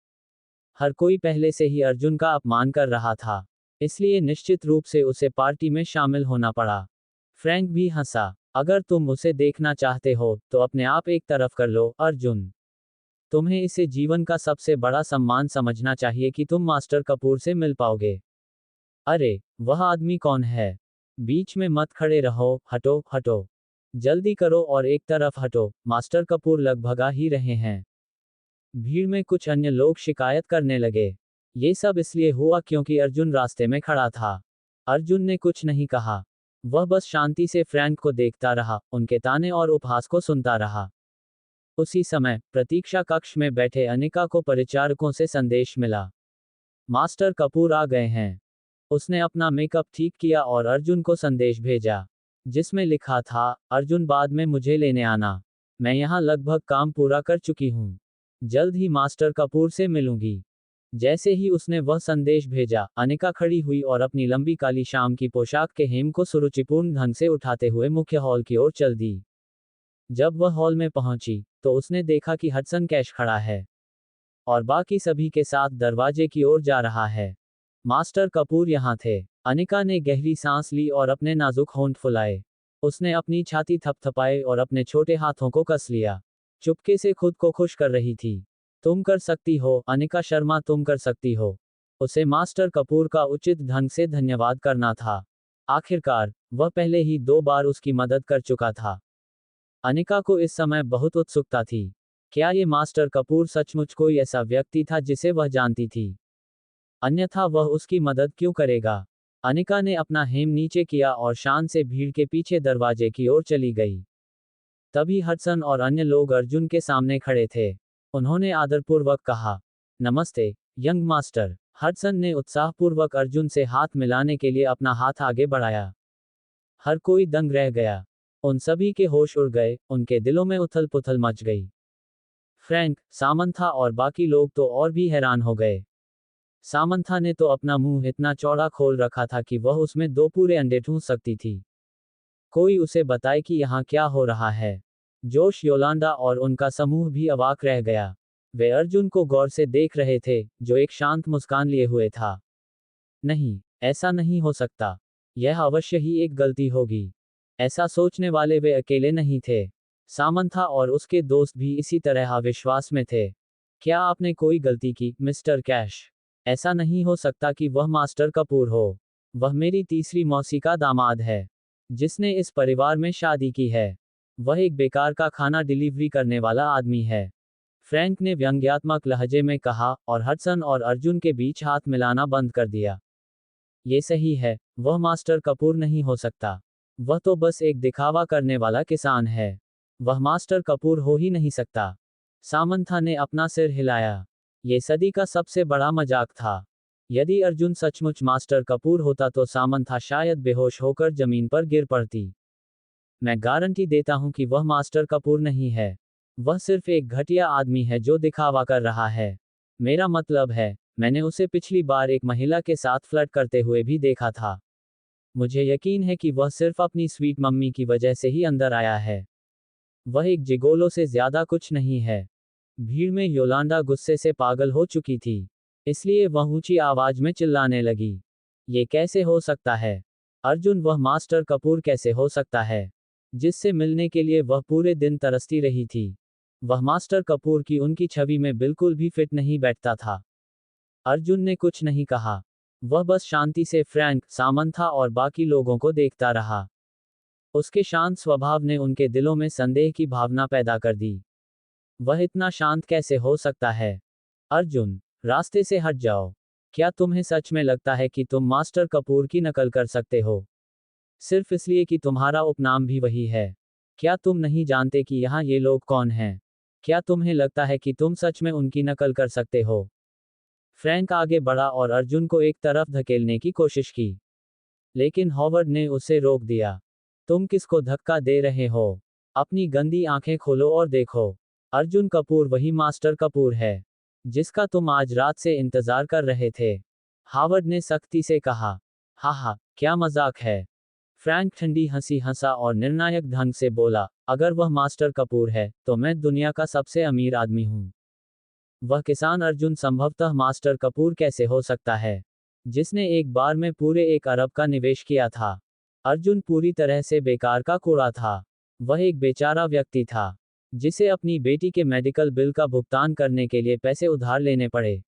हर कोई पहले से ही अर्जुन का अपमान कर रहा था। इसलिए निश्चित रूप से उसे पार्टी में शामिल होना पड़ा। फ्रैंक भी हंसा। अगर तुम उसे देखना चाहते हो तो अपने आप एक तरफ कर लो, अर्जुन। तुम्हें इसे जीवन का सबसे बड़ा सम्मान समझना चाहिए कि तुम मास्टर कपूर से मिल पाओगे। अरे, वह आदमी कौन है? बीच में मत खड़े रहो, हटो, हटो। जल्दी करो और एक तरफ हटो, मास्टर कपूर लगभग आ ही रहे हैं। भीड़ में कुछ अन्य लोग शिकायत करने लगे। ये सब इसलिए हुआ क्योंकि अर्जुन रास्ते में खड़ा था। अर्जुन ने कुछ नहीं कहा। वह बस शांति से फ्रैंक को देखता रहा, उनके ताने और उपहास को सुनता रहा। उसी समय प्रतीक्षा कक्ष में बैठे अनिका को परिचारकों से संदेश मिला। मास्टर कपूर आ गए हैं। उसने अपना मेकअप ठीक किया और अर्जुन को संदेश भेजा, जिसमें लिखा था, अर्जुन बाद में मुझे लेने आना। मैं यहाँ लगभग काम पूरा कर चुकी हूँ। जल्द ही मास्टर कपूर से मिलूंगी। जैसे ही उसने वह संदेश भेजा, अनिका खड़ी हुई और अपनी लंबी काली शाम की पोशाक के हेम को सुरुचिपूर्ण ढंग से उठाते हुए मुख्य हॉल की ओर चल दी। जब वह हॉल में पहुंची तो उसने देखा कि हडसन कैश खड़ा है और बाकी सभी के साथ दरवाजे की ओर जा रहा है। मास्टर कपूर यहाँ थे। अनिका ने गहरी सांस ली और अपने नाजुक होंठ फुलाए। उसने अपनी छाती थपथपाए और अपने छोटे हाथों को कस लिया। चुपके से खुद को खुश कर रही थी। तुम कर सकती हो, अनिका शर्मा, तुम कर सकती हो। उसे मास्टर कपूर का उचित ढंग से धन्यवाद करना था। आखिरकार, वह पहले ही 2 बार उसकी मदद कर चुका था। अनिका को इस समय बहुत उत्सुकता थी। क्या ये मास्टर कपूर सचमुच कोई ऐसा व्यक्ति था जिसे वह जानती थी? अन्यथा वह उसकी मदद क्यों करेगा? अनिका ने अपना हेम नीचे किया और शान से भीड़ के पीछे दरवाजे की ओर चली गई। तभी हडसन और अन्य लोग अर्जुन के सामने खड़े थे। उन्होंने आदरपूर्वक कहा, नमस्ते, यंग मास्टर। हडसन ने उत्साहपूर्वक अर्जुन से हाथ मिलाने के लिए अपना हाथ आगे बढ़ाया। हर कोई दंग रह गया। उन सभी के होश उड़ गए, उनके दिलों में उथल पुथल मच गई। फ्रैंक, सामंथा और बाकी लोग तो और भी हैरान हो गए। सामंथा ने तो अपना मुंह इतना चौड़ा खोल रखा था कि वह उसमें 2 पूरे अंडे ठूंस सकती थी। कोई उसे बताए कि यहाँ क्या हो रहा है। जोश, योलांडा और उनका समूह भी अवाक रह गया। वे अर्जुन को गौर से देख रहे थे, जो एक शांत मुस्कान लिए हुए था। नहीं, ऐसा नहीं हो सकता। यह अवश्य ही एक गलती होगी। ऐसा सोचने वाले वे अकेले नहीं थे। सामंथा और उसके दोस्त भी इसी तरह अविश्वास में थे। क्या आपने कोई गलती की, मिस्टर कैश? ऐसा नहीं हो सकता कि वह मास्टर कपूर हो। वह मेरी तीसरी मौसी का दामाद है, जिसने इस परिवार में शादी की है। वह एक बेकार का खाना डिलीवरी करने वाला आदमी है। फ्रैंक ने व्यंग्यात्मक लहजे में कहा और हडसन और अर्जुन के बीच हाथ मिलाना बंद कर दिया। ये सही है, वह मास्टर कपूर नहीं हो सकता। वह तो बस एक दिखावा करने वाला किसान है। वह मास्टर कपूर हो ही नहीं सकता। सामंथा ने अपना सिर हिलाया। ये सदी का सबसे बड़ा मजाक था। यदि अर्जुन सचमुच मास्टर कपूर होता तो सामंथा शायद बेहोश होकर जमीन पर गिर पड़ती। मैं गारंटी देता हूं कि वह मास्टर कपूर नहीं है। वह सिर्फ एक घटिया आदमी है जो दिखावा कर रहा है। मेरा मतलब है, मैंने उसे पिछली बार एक महिला के साथ फ्लर्ट करते हुए भी देखा था। मुझे यकीन है कि वह सिर्फ अपनी स्वीट मम्मी की वजह से ही अंदर आया है। वह एक जिगोलो से ज्यादा कुछ नहीं है। भीड़ में योलांडा गुस्से से पागल हो चुकी थी, इसलिए वह ऊंची आवाज में चिल्लाने लगी। ये कैसे हो सकता है? अर्जुन वह मास्टर कपूर कैसे हो सकता है, जिससे मिलने के लिए वह पूरे दिन तरसती रही थी? वह मास्टर कपूर की उनकी छवि में बिल्कुल भी फिट नहीं बैठता था। अर्जुन ने कुछ नहीं कहा। वह बस शांति से फ्रैंक, सामंथा और बाकी लोगों को देखता रहा। उसके शांत स्वभाव ने उनके दिलों में संदेह की भावना पैदा कर दी। वह इतना शांत कैसे हो सकता है? अर्जुन, रास्ते से हट जाओ। क्या तुम्हें सच में लगता है कि तुम मास्टर कपूर की नकल कर सकते हो? सिर्फ इसलिए कि तुम्हारा उपनाम भी वही है। क्या तुम नहीं जानते कि यहाँ ये लोग कौन हैं? क्या तुम्हें लगता है कि तुम सच में उनकी नकल कर सकते हो? फ्रैंक आगे बढ़ा और अर्जुन को एक तरफ धकेलने की कोशिश की, लेकिन हॉवर्ड ने उसे रोक दिया। तुम किसको धक्का दे रहे हो? अपनी गंदी आंखें खोलो और देखो। अर्जुन कपूर वही मास्टर कपूर है, जिसका तुम आज रात से इंतजार कर रहे थे। हॉवर्ड ने सख्ती से कहा। हा, क्या मजाक है? फ्रैंक ठंडी हंसी हंसा और निर्णायक ढंग से बोला, अगर वह मास्टर कपूर है, तो मैं दुनिया का सबसे अमीर आदमी हूं। वह किसान अर्जुन संभवतः मास्टर कपूर कैसे हो सकता है? जिसने एक बार में पूरे 1 अरब का निवेश किया था। अर्जुन पूरी तरह से बेकार का कूड़ा था। वह एक बेचारा व्यक्ति था जिसे अपनी बेटी के मेडिकल बिल का भुगतान करने के लिए पैसे उधार लेने पड़े।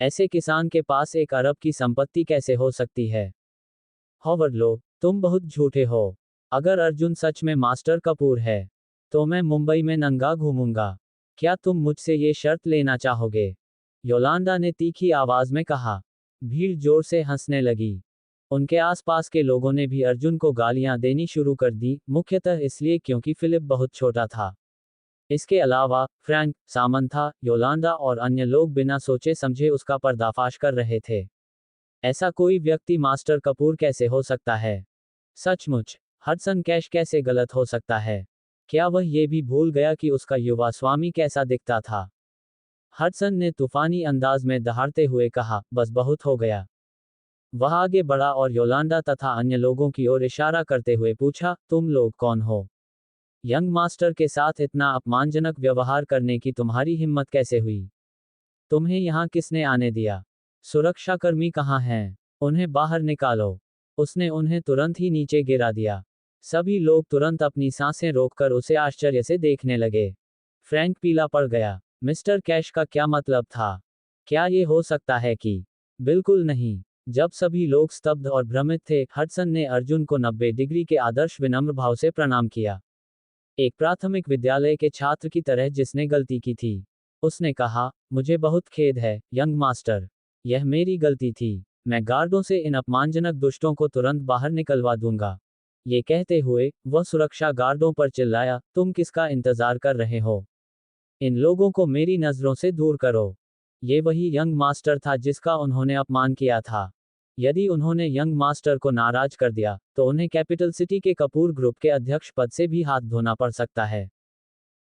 ऐसे किसान के पास 1 अरब की संपत्ति कैसे हो सकती है? हॉवर्ड लो, तुम बहुत झूठे हो। अगर अर्जुन सच में मास्टर कपूर है, तो मैं मुंबई में नंगा घूमूंगा। क्या तुम मुझसे ये शर्त लेना चाहोगे? योलांडा ने तीखी आवाज में कहा। भीड़ जोर से हंसने लगी। उनके आसपास के लोगों ने भी अर्जुन को गालियां देनी शुरू कर दी, मुख्यतः इसलिए क्योंकि फिलिप बहुत छोटा था। इसके अलावा फ्रैंक, सामंथा, योलांडा और अन्य लोग बिना सोचे समझे उसका पर्दाफाश कर रहे थे। ऐसा कोई व्यक्ति मास्टर कपूर कैसे हो सकता है? सचमुच, हडसन कैश कैसे गलत हो सकता है? क्या वह ये भी भूल गया कि उसका युवा स्वामी कैसा दिखता था? हडसन ने तूफानी अंदाज में दहाड़ते हुए कहा, बस बहुत हो गया। वह आगे बढ़ा और योलांडा तथा अन्य लोगों की ओर इशारा करते हुए पूछा, तुम लोग कौन हो? यंग मास्टर के साथ इतना अपमानजनक व्यवहार करने की तुम्हारी हिम्मत कैसे हुई? तुम्हें यहाँ किसने आने दिया? सुरक्षाकर्मी कहाँ हैं? उन्हें बाहर निकालो। उसने उन्हें तुरंत ही नीचे गिरा दिया। सभी लोग तुरंत अपनी सांसें रोककर उसे आश्चर्य से देखने लगे। फ्रैंक पीला पड़ गया। मिस्टर कैश का क्या मतलब था? क्या ये हो सकता है कि? बिल्कुल नहीं। जब सभी लोग स्तब्ध और भ्रमित थे, हडसन ने अर्जुन को 90 डिग्री के आदर्श विनम्र भाव से प्रणाम किया। एक प्राथमिक विद्यालय के छात्र की तरह जिसने गलती की थी। उसने कहा, मुझे बहुत खेद है, यंग मास्टर। यह मेरी गलती थी। मैं गार्डों से इन अपमानजनक दुष्टों को तुरंत बाहर निकलवा दूंगा। ये कहते हुए, वह सुरक्षा गार्डों पर चिल्लाया, तुम किसका इंतजार कर रहे हो? इन लोगों को मेरी नजरों से दूर करो। ये वही यंग मास्टर था जिसका उन्होंने अपमान किया था। यदि उन्होंने यंग मास्टर को नाराज कर दिया, तो उन्हें कैपिटल सिटी के कपूर ग्रुप के अध्यक्ष पद से भी हाथ धोना पड़ सकता है।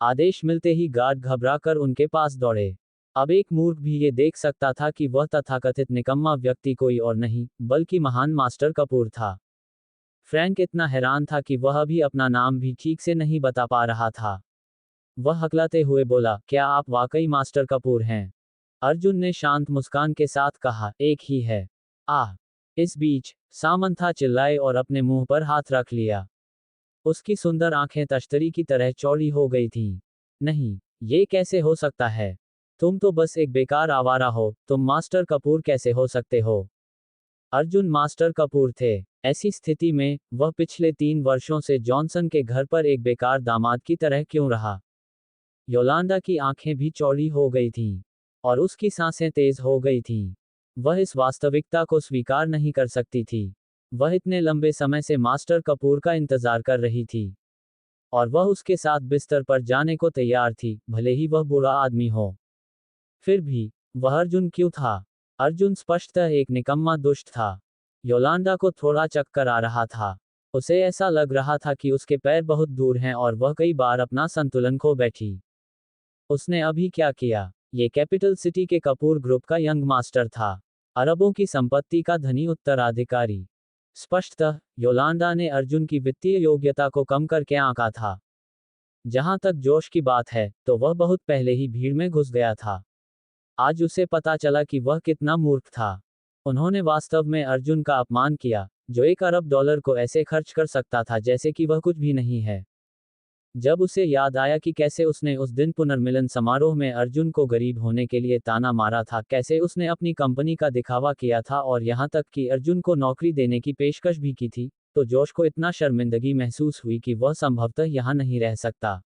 आदेश मिलते ही गार्ड घबराकर उनके पास दौड़े। अब एक मूर्ख भी ये देख सकता था कि वह तथाकथित निकम्मा व्यक्ति कोई और नहीं, बल्कि महान मास्टर कपूर था। फ्रैंक इतना हैरान था कि वह अभी अपना नाम भी ठीक से नहीं बता पा रहा था। वह हकलाते हुए बोला, क्या आप वाकई मास्टर कपूर हैं? अर्जुन ने शांत मुस्कान के साथ कहा, एक ही है। आह! इस बीच, सामंथा चिल्लाए और अपने मुंह पर हाथ रख लिया। उसकी सुंदर आंखें तश्तरी की तरह चौड़ी हो गई थीं। नहीं, ये कैसे हो सकता है? तुम तो बस एक बेकार आवारा हो, तुम मास्टर कपूर कैसे हो सकते हो? अर्जुन मास्टर कपूर थे। ऐसी स्थिति में, वह पिछले 3 वर्षों से जॉनसन के घर पर एक बेकार दामाद की तरह क्यों रहा? योलांडा की आंखें भी चौड़ी हो गई थीं। और उसकी सांसें तेज हो गई थीं। वह इस वास्तविकता को स्वीकार नहीं कर सकती थी। वह इतने लंबे समय से मास्टर कपूर का इंतजार कर रही थी। और वह उसके साथ बिस्तर पर जाने को तैयार थी, भले ही वह बुरा आदमी हो। फिर भी, वह अर्जुन क्यों था? अर्जुन स्पष्टतः एक निकम्मा दुष्ट था। योलांडा को थोड़ा चक्कर आ रहा था। उसे ऐसा लग रहा था कि उसके पैर बहुत दूर हैं और वह कई बार अपना संतुलन खो बैठी। उसने अभी क्या किया? ये कैपिटल सिटी के कपूर ग्रुप का यंग मास्टर था। अरबों की संपत्ति का धनी उत्तराधिकारी। स्पष्टतः, योलांडा ने अर्जुन की वित्तीय योग्यता को कम करके आंका था। जहां तक जोश की बात है, तो वह बहुत पहले ही भीड़ में घुस गया था। आज उसे पता चला कि वह कितना मूर्ख था। उन्होंने वास्तव में अर्जुन का अपमान किया, जो $1 अरब को ऐसे खर्च कर सकता था जैसे कि वह कुछ भी नहीं है। जब उसे याद आया कि कैसे उसने उस दिन पुनर्मिलन समारोह में अर्जुन को गरीब होने के लिए ताना मारा था, कैसे उसने अपनी कंपनी का दिखावा किया था और यहां तक कि अर्जुन को नौकरी देने की पेशकश भी की थी, तो जोश को इतना शर्मिंदगी महसूस हुई कि वह संभवतः यहां नहीं रह सकता।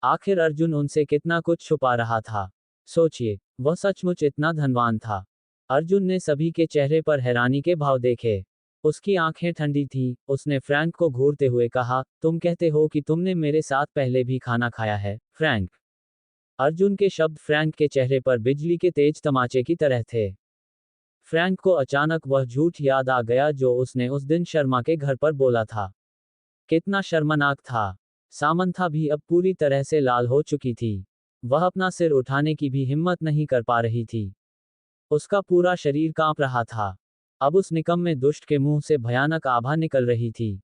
आखिर अर्जुन उनसे कितना कुछ छुपा रहा था। सोचिए, वह सचमुच इतना धनवान था। अर्जुन ने सभी के चेहरे पर हैरानी के भाव देखे। उसकी आंखें ठंडी थीं। उसने फ्रैंक को घूरते हुए कहा, तुम कहते हो कि तुमने मेरे साथ पहले भी खाना खाया है, फ्रैंक? अर्जुन के शब्द फ्रैंक के चेहरे पर बिजली के तेज तमाचे की तरह थे। फ्रैंक को अचानक वह झूठ याद आ गया जो उसने उस दिन शर्मा के घर पर बोला था। कितना शर्मनाक था। सामंथा भी अब पूरी तरह से लाल हो चुकी थी। वह अपना सिर उठाने की भी हिम्मत नहीं कर पा रही थी। उसका पूरा शरीर कांप रहा था। अब उस निकम्मे दुष्ट के मुंह से भयानक आभा निकल रही थी।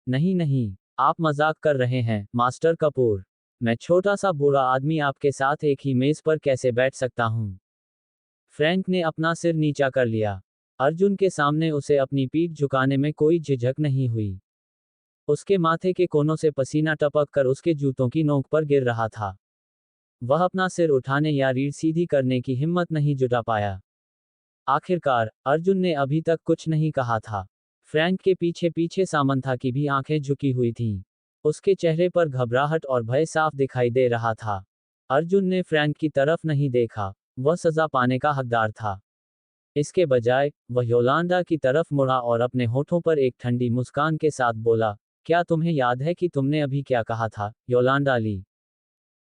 नहीं नहीं, आप मजाक कर रहे हैं, मास्टर कपूर। मैं छोटा सा बूढ़ा आदमी आपके साथ एक ही मेज पर कैसे बैठ सकता हूं? फ्रैंक ने अपना सिर नीचा कर लिया। अर्जुन के सामने उसे अपनी पीठ झुकाने में कोई झिझक नहीं हुई। उसके माथे के कोनों से पसीना टपक कर उसके जूतों की नोक पर गिर रहा था। वह अपना सिर उठाने या रीढ़ सीधी करने की हिम्मत नहीं जुटा पाया। आखिरकार अर्जुन ने अभी तक कुछ नहीं कहा था। फ्रैंक के पीछे पीछे सामंथा की भी आंखें झुकी हुई थीं। उसके चेहरे पर घबराहट और भय साफ दिखाई दे रहा था। अर्जुन ने फ्रैंक की तरफ नहीं देखा। वह सजा पाने का हकदार था। इसके बजाय वह योलांडा की तरफ मुड़ा और अपने होठों पर एक ठंडी मुस्कान के साथ बोला, क्या तुम्हें याद है कि तुमने अभी क्या कहा था, योलांडा ली?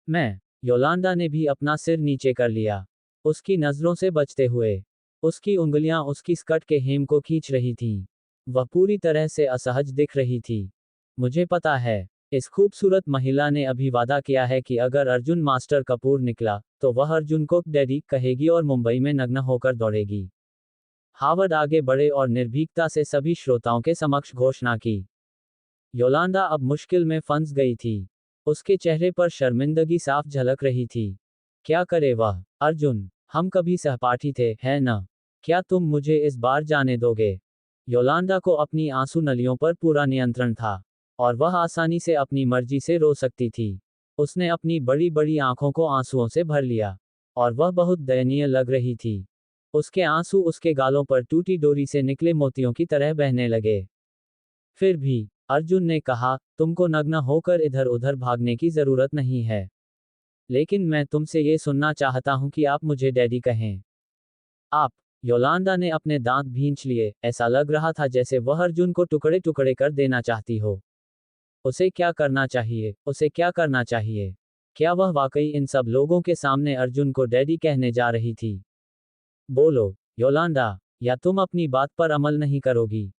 मैं। योलांडा ने भी अपना सिर नीचे कर लिया, उसकी नजरों से बचते हुए। उसकी उंगलियां उसकी स्कर्ट के हेम को खींच रही थीं। वह पूरी तरह से असहज दिख रही थी। मुझे पता है, इस खूबसूरत महिला ने अभी वादा किया है कि अगर अर्जुन मास्टर कपूर निकला, तो वह अर्जुन को डैडी कहेगी और मुंबई में नग्न होकर दौड़ेगी। हावर्ड आगे बढ़े और निर्भीकता से सभी श्रोताओं के समक्ष घोषणा की। योलांडा अब मुश्किल में फंस गई थी। उसके चेहरे पर शर्मिंदगी साफ झलक रही थी। क्या करे वह? अर्जुन, हम कभी सहपाठी थे, है न? क्या तुम मुझे इस बार जाने दोगे? योलांडा को अपनी आंसू नलियों पर पूरा नियंत्रण था, और वह आसानी से अपनी मर्जी से रो सकती थी। उसने अपनी बड़ी बड़ी आंखों को आंसुओं से भर लिया, और वह बहुत दयनीय लग रही थी। उसके आंसू उसके गालों पर टूटी डोरी से निकले मोतियों की तरह बहने लगे। फिर भी अर्जुन ने कहा, तुमको नग्न होकर इधर उधर भागने की जरूरत नहीं है। लेकिन मैं तुमसे ये सुनना चाहता हूं कि आप मुझे डैडी कहें। आप। योलांडा ने अपने दांत भींच लिए, ऐसा लग रहा था जैसे वह अर्जुन को टुकड़े टुकड़े कर देना चाहती हो। उसे क्या करना चाहिए? उसे क्या करना चाहिए? क्या वह वाकई इन सब लोगों के सामने अर्जुन को डैडी कहने जा रही थी? बोलो, योलांडा, या तुम अपनी बात पर अमल नहीं करोगी?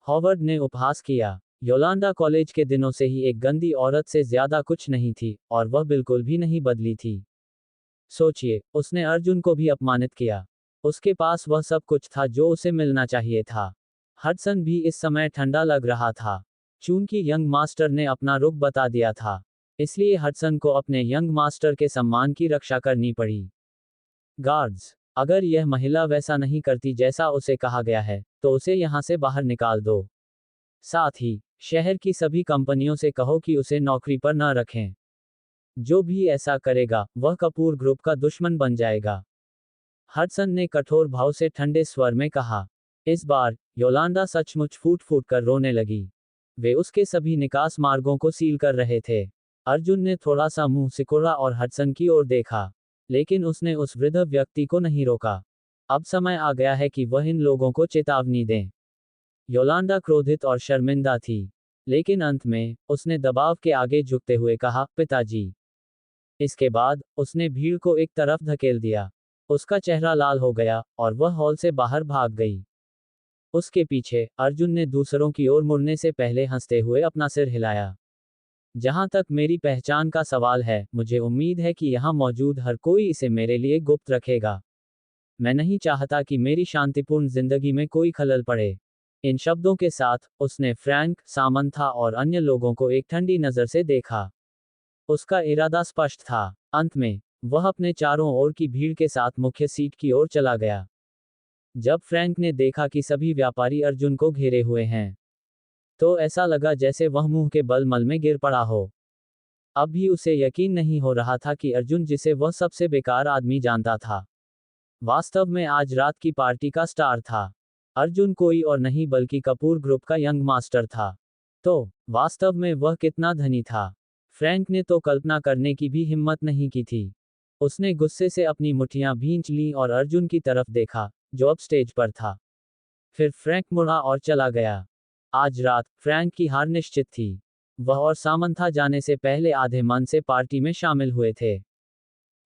हॉवर्ड ने उपहास किया। योलांडा कॉलेज के दिनों से ही एक गंदी औरत से ज्यादा कुछ नहीं थी, और वह बिल्कुल भी नहीं बदली थी। सोचिए, उसने अर्जुन को भी अपमानित किया। उसके पास वह सब कुछ था जो उसे मिलना चाहिए था। हडसन भी इस समय ठंडा लग रहा था। चूंकि यंग मास्टर ने अपना रुख बता दिया था, इसलिए हडसन को अपने यंग मास्टर के सम्मान की रक्षा करनी पड़ी। गार्ड्स, अगर यह महिला वैसा नहीं करती जैसा उसे कहा गया है, तो उसे यहां से बाहर निकाल दो। साथ ही शहर की सभी कंपनियों से कहो कि उसे नौकरी पर न रखें। जो भी ऐसा करेगा, वह कपूर ग्रुप का दुश्मन बन जाएगा। हडसन ने कठोर भाव से ठंडे स्वर में कहा। इस बार योलांडा सचमुच फूट फूट कर रोने लगी। वे उसके सभी निकास मार्गों को सील कर रहे थे। अर्जुन ने थोड़ा सा मुंह सिकोड़ा और हडसन की ओर देखा, लेकिन उसने उस वृद्ध व्यक्ति को नहीं रोका। अब समय आ गया है कि वह इन लोगों को चेतावनी दें। योलांडा क्रोधित और शर्मिंदा थी, लेकिन अंत में उसने दबाव के आगे झुकते हुए कहा, पिताजी। इसके बाद उसने भीड़ को एक तरफ धकेल दिया। उसका चेहरा लाल हो गया और वह हॉल से बाहर भाग गई। उसके पीछे अर्जुन ने दूसरों की ओर मुड़ने से पहले हंसते हुए अपना सिर हिलाया। जहां तक मेरी पहचान का सवाल है, मुझे उम्मीद है कि यहां मौजूद हर कोई इसे मेरे लिए गुप्त रखेगा। मैं नहीं चाहता कि मेरी शांतिपूर्ण जिंदगी में कोई खलल पड़े। इन शब्दों के साथ उसने फ्रैंक, सामंथा और अन्य लोगों को एक ठंडी नजर से देखा। उसका इरादा स्पष्ट था। अंत में वह अपने चारों ओर की भीड़ के साथ मुख्य सीट की ओर चला गया। जब फ्रैंक ने देखा कि सभी व्यापारी अर्जुन को घेरे हुए हैं, तो ऐसा लगा जैसे वह मुंह के बल मल में गिर पड़ा हो। अब भी उसे यकीन नहीं हो रहा था कि अर्जुन, जिसे वह सबसे बेकार आदमी जानता था, वास्तव में आज रात की पार्टी का स्टार था। अर्जुन कोई और नहीं बल्कि कपूर ग्रुप का यंग मास्टर था। तो वास्तव में वह कितना धनी था, फ्रैंक ने तो कल्पना करने की भी हिम्मत नहीं की थी। उसने गुस्से से अपनी मुट्ठियां भींच लीं और अर्जुन की तरफ देखा, जो अब स्टेज पर था। फिर फ्रैंक मुड़ा और चला गया। आज रात फ्रैंक की हार निश्चित थी। वह और सामंथा जाने से पहले आधे मन से पार्टी में शामिल हुए थे।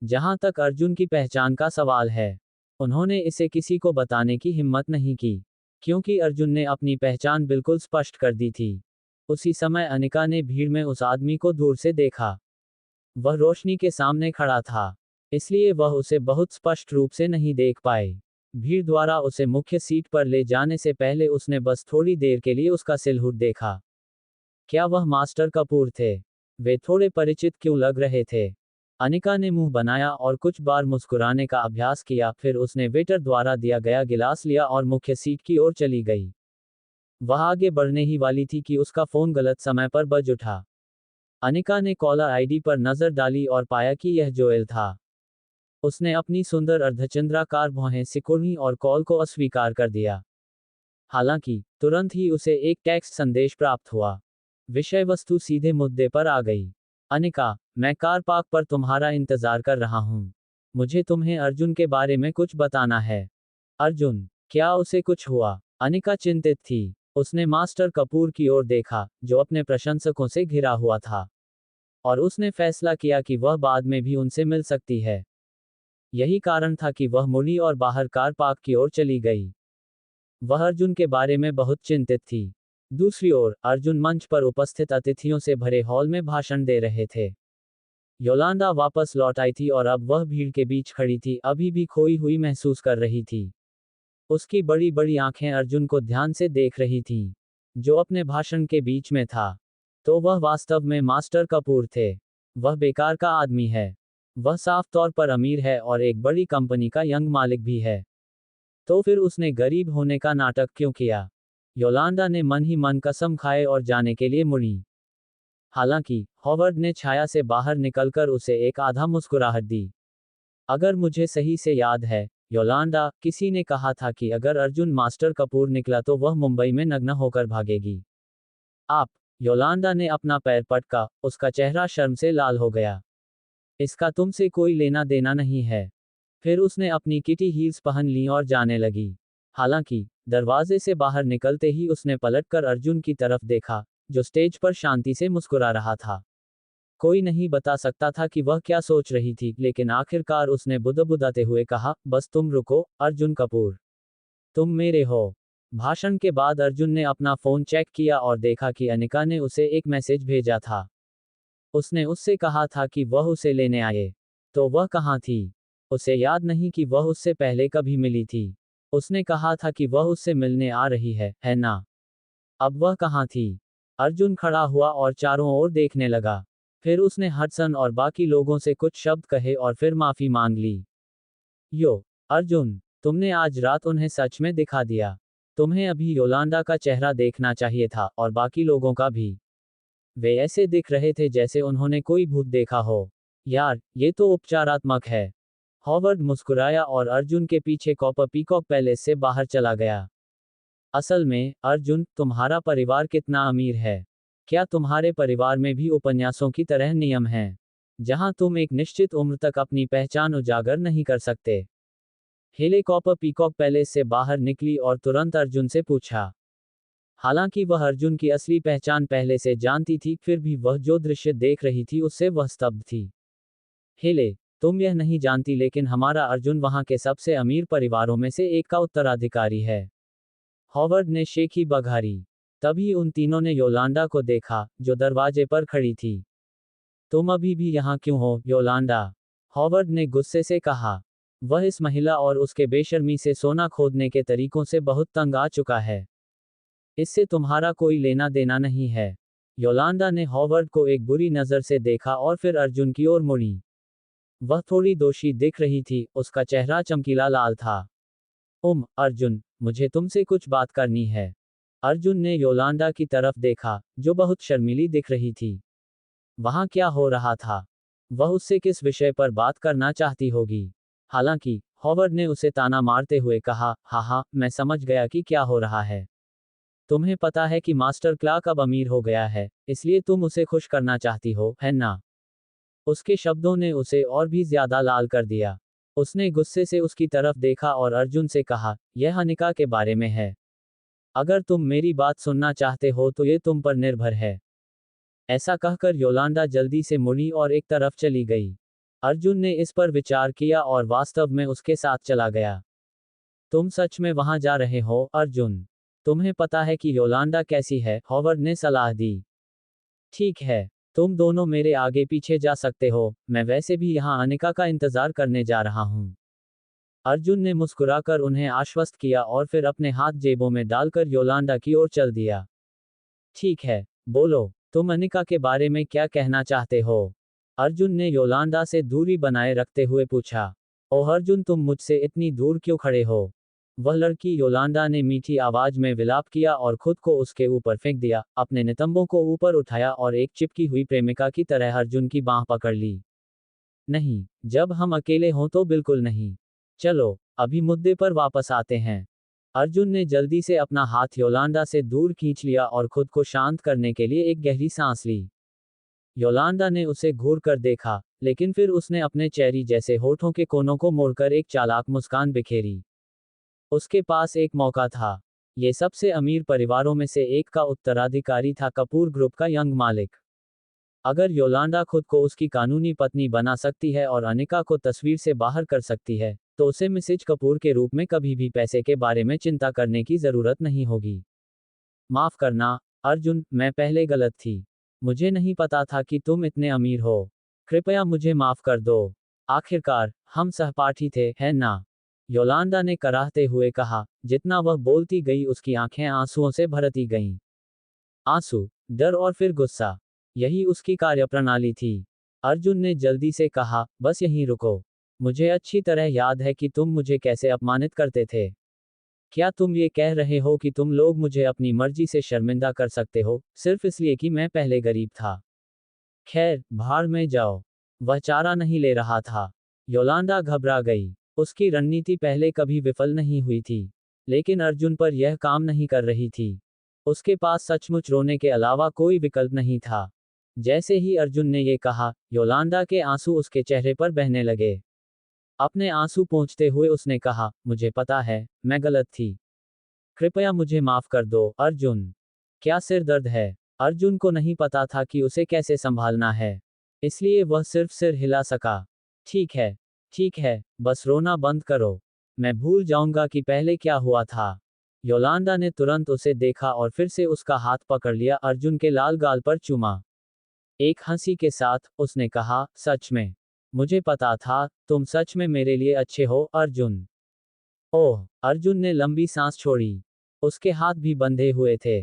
जहां तक अर्जुन की पहचान का सवाल है, उन्होंने इसे किसी को बताने की हिम्मत नहीं की, क्योंकि अर्जुन ने अपनी पहचान बिल्कुल स्पष्ट कर दी थी। उसी समय अनिका ने भीड़ में उस आदमी को दूर से देखा। वह रोशनी के सामने खड़ा था, इसलिए वह उसे बहुत स्पष्ट रूप से नहीं देख पाए। भीड़ द्वारा उसे मुख्य सीट पर ले जाने से पहले उसने बस थोड़ी देर के लिए उसका सिलहुट देखा। क्या वह मास्टर कपूर थे? वे थोड़े परिचित क्यों लग रहे थे? अनिका ने मुंह बनाया और कुछ बार मुस्कुराने का अभ्यास किया, फिर उसने वेटर द्वारा दिया गया गिलास लिया और मुख्य सीट की ओर चली गई। वह आगे बढ़ने ही वाली थी कि उसका फोन गलत समय पर बज उठा। अनिका ने कॉलर आईडी पर नजर डाली और पाया कि यह जोएल था। उसने अपनी सुंदर अर्धचंद्राकार भौहें सिकुड़ी और कॉल को अस्वीकार कर दिया। हालांकि तुरंत ही उसे एक टेक्स्ट संदेश प्राप्त हुआ। विषय वस्तु सीधे मुद्दे पर आ गई। अनिका, मैं कार पार्क पर तुम्हारा इंतजार कर रहा हूँ। मुझे तुम्हें अर्जुन के बारे में कुछ बताना है। अर्जुन, क्या उसे कुछ हुआ? अनिका चिंतित थी। उसने मास्टर कपूर की ओर देखा, जो अपने प्रशंसकों से घिरा हुआ था, और उसने फैसला किया कि वह बाद में भी उनसे मिल सकती है। यही कारण था कि वह मुड़ी और बाहर कार पार्क की ओर चली गई। वह अर्जुन के बारे में बहुत चिंतित थी। दूसरी ओर, अर्जुन मंच पर उपस्थित अतिथियों से भरे हॉल में भाषण दे रहे थे। योलांडा वापस लौट आई थी और अब वह भीड़ के बीच खड़ी थी, अभी भी खोई हुई महसूस कर रही थी। उसकी बड़ी बड़ी आंखें अर्जुन को ध्यान से देख रही थीं, जो अपने भाषण के बीच में था। तो वह वास्तव में मास्टर कपूर थे। वह बेकार का आदमी है। वह साफ तौर पर अमीर है और एक बड़ी कंपनी का यंग मालिक भी है। तो फिर उसने गरीब होने का नाटक क्यों किया? योलांडा ने मन ही मन कसम खाए और जाने के लिए मुड़ी। हालांकि हॉवर्ड ने छाया से बाहर निकलकर उसे एक आधा मुस्कुराहट दी। अगर मुझे सही से याद है, योलांडा, किसी ने कहा था कि अगर अर्जुन मास्टर कपूर निकला तो वह मुंबई में नग्न होकर भागेगी। आप? योलांडा ने अपना पैर पटका, उसका चेहरा शर्म से लाल हो गया। इसका तुमसे कोई लेना देना नहीं है। फिर उसने अपनी किटी हील्स पहन ली और जाने लगी। हालांकि दरवाजे से बाहर निकलते ही उसने पलटकर अर्जुन की तरफ देखा, जो स्टेज पर शांति से मुस्कुरा रहा था। कोई नहीं बता सकता था कि वह क्या सोच रही थी, लेकिन आखिरकार उसने बुदबुदाते हुए कहा, बस तुम रुको, अर्जुन कपूर। तुम मेरे हो। भाषण के बाद अर्जुन ने अपना फोन चेक किया और देखा कि अनिका ने उसे एक मैसेज भेजा था। उसने उससे कहा था कि वह उसे लेने आए। तो वह कहाँ थी? उसे याद नहीं कि वह उससे पहले कभी मिली थी। उसने कहा था कि वह उससे मिलने आ रही है ना? अब वह कहाँ थी? अर्जुन खड़ा हुआ और चारों ओर देखने लगा। फिर उसने हडसन और बाकी लोगों से कुछ शब्द कहे और फिर माफी मांग ली। यो, अर्जुन, तुमने आज रात उन्हें सच में दिखा दिया। तुम्हें अभी योलांडा का चेहरा देखना चाहिए था, और बाकी लोगों का भी। वे ऐसे दिख रहे थे जैसे उन्होंने कोई भूत देखा हो। यार, ये तो उपचारात्मक है। हॉवर्ड मुस्कुराया और अर्जुन के पीछे कॉपर पीकॉक पैलेस से बाहर चला गया। असल में, अर्जुन, तुम्हारा परिवार कितना अमीर है? क्या तुम्हारे परिवार में भी उपन्यासों की तरह नियम हैं, जहां तुम एक निश्चित उम्र तक अपनी पहचान उजागर नहीं कर सकते? हेले कॉपर पीकॉक पैलेस से बाहर निकली और तुरंत अर्जुन से पूछा। हालांकि वह अर्जुन की असली पहचान पहले से जानती थी, फिर भी वह जो दृश्य देख रही थी उससे वह स्तब्ध थी। हेले, तुम यह नहीं जानती, लेकिन हमारा अर्जुन वहां के सबसे अमीर परिवारों में से एक का उत्तराधिकारी है। हॉवर्ड ने शेखी बघारी। तभी उन तीनों ने योलांडा को देखा, जो दरवाजे पर खड़ी थी। तुम अभी भी यहाँ क्यों हो, योलांडा? हॉवर्ड ने गुस्से से कहा। वह इस महिला और उसके बेशर्मी से सोना खोदने के तरीकों से बहुत तंग आ चुका है। इससे तुम्हारा कोई लेना देना नहीं है। योलांडा ने हॉवर्ड को एक बुरी नज़र से देखा और फिर अर्जुन की ओर मुड़ी। वह थोड़ी दोषी दिख रही थी, उसका चेहरा चमकीला लाल था। अर्जुन, मुझे तुमसे कुछ बात करनी है। अर्जुन ने योलांडा की तरफ देखा, जो बहुत शर्मीली दिख रही थी। वहां क्या हो रहा था? वह उससे किस विषय पर बात करना चाहती होगी? हालांकि हॉवर्ड ने उसे ताना मारते हुए कहा, हाँ, मैं समझ गया कि क्या हो रहा है। तुम्हें पता है कि मास्टर क्लार्क अब अमीर हो गया है, इसलिए तुम उसे खुश करना चाहती हो, है ना? उसके शब्दों ने उसे और भी ज्यादा लाल कर दिया। उसने गुस्से से उसकी तरफ देखा और अर्जुन से कहा, यह अनिका के बारे में है। अगर तुम मेरी बात सुनना चाहते हो तो ये तुम पर निर्भर है। ऐसा कहकर योलांडा जल्दी से मुड़ी और एक तरफ चली गई। अर्जुन ने इस पर विचार किया और वास्तव में उसके साथ चला गया। तुम सच में वहां जा रहे हो, अर्जुन? तुम्हें पता है कि योलांडा कैसी है? हॉवर्ड ने सलाह दी। ठीक है, तुम दोनों मेरे आगे पीछे जा सकते हो, मैं वैसे भी यहाँ अनिका का इंतजार करने जा रहा हूँ। अर्जुन ने मुस्कुराकर उन्हें आश्वस्त किया और फिर अपने हाथ जेबों में डालकर योलांडा की ओर चल दिया। ठीक है, बोलो, तुम अनिका के बारे में क्या कहना चाहते हो? अर्जुन ने योलांडा से दूरी बनाए रखते हुए पूछा। ओह अर्जुन, तुम मुझसे इतनी दूर क्यों खड़े हो? वह लड़की योलांडा ने मीठी आवाज में विलाप किया और खुद को उसके ऊपर फेंक दिया, अपने नितंबों को ऊपर उठाया और एक चिपकी हुई प्रेमिका की तरह अर्जुन की बांह पकड़ ली। नहीं, जब हम अकेले हों तो बिल्कुल नहीं। चलो, अभी मुद्दे पर वापस आते हैं। अर्जुन ने जल्दी से अपना हाथ योलांडा से दूर खींच लिया और खुद को शांत करने के लिए एक गहरी सांस ली। योलांडा ने उसे घूर कर देखा, लेकिन फिर उसने अपने चेरी जैसे होठों के कोनों को मोड़कर एक चालाक मुस्कान बिखेरी। उसके पास एक मौका था। ये सबसे अमीर परिवारों में से एक का उत्तराधिकारी था, कपूर ग्रुप का यंग मालिक। अगर योलांडा खुद को उसकी कानूनी पत्नी बना सकती है और अनिका को तस्वीर से बाहर कर सकती है, तो उसे मिसेज कपूर के रूप में कभी भी पैसे के बारे में चिंता करने की जरूरत नहीं होगी। माफ करना, अर्जुन, मैं पहले गलत थी। मुझे नहीं पता था कि तुम इतने अमीर हो। कृपया मुझे माफ कर दो। आखिरकार, हम सहपाठी थे, है ना? योलांडा ने कराहते हुए कहा। जितना वह बोलती गई उसकी आंखें आंसुओं से भरती गईं। आंसू, डर और फिर गुस्सा, यही उसकी कार्यप्रणाली थी। अर्जुन ने जल्दी से कहा, बस यहीं रुको। मुझे अच्छी तरह याद है कि तुम मुझे कैसे अपमानित करते थे। क्या तुम ये कह रहे हो कि तुम लोग मुझे अपनी मर्जी से शर्मिंदा कर सकते हो, सिर्फ इसलिए कि मैं पहले गरीब था? खैर, भाड़ में जाओ। वह चारा नहीं ले रहा था। योलांडा घबरा गई। उसकी रणनीति पहले कभी विफल नहीं हुई थी, लेकिन अर्जुन पर यह काम नहीं कर रही थी। उसके पास सचमुच रोने के अलावा कोई विकल्प नहीं था। जैसे ही अर्जुन ने ये कहा, योलांडा के आंसू उसके चेहरे पर बहने लगे। अपने आंसू पोंछते हुए उसने कहा, मुझे पता है, मैं गलत थी। कृपया मुझे माफ कर दो, अर्जुन। क्या सिर दर्द है? अर्जुन को नहीं पता था कि उसे कैसे संभालना है, इसलिए वह सिर्फ सिर हिला सका। ठीक है, ठीक है, बस रोना बंद करो। मैं भूल जाऊंगा कि पहले क्या हुआ था। योलांडा ने तुरंत उसे देखा और फिर से उसका हाथ पकड़ लिया, अर्जुन के लाल गाल पर चूमा। एक हंसी के साथ, उसने कहा, सच में? मुझे पता था, तुम सच में मेरे लिए अच्छे हो, अर्जुन। ओह, अर्जुन ने लंबी सांस छोड़ी। उसके हाथ भी बंधे हुए थे।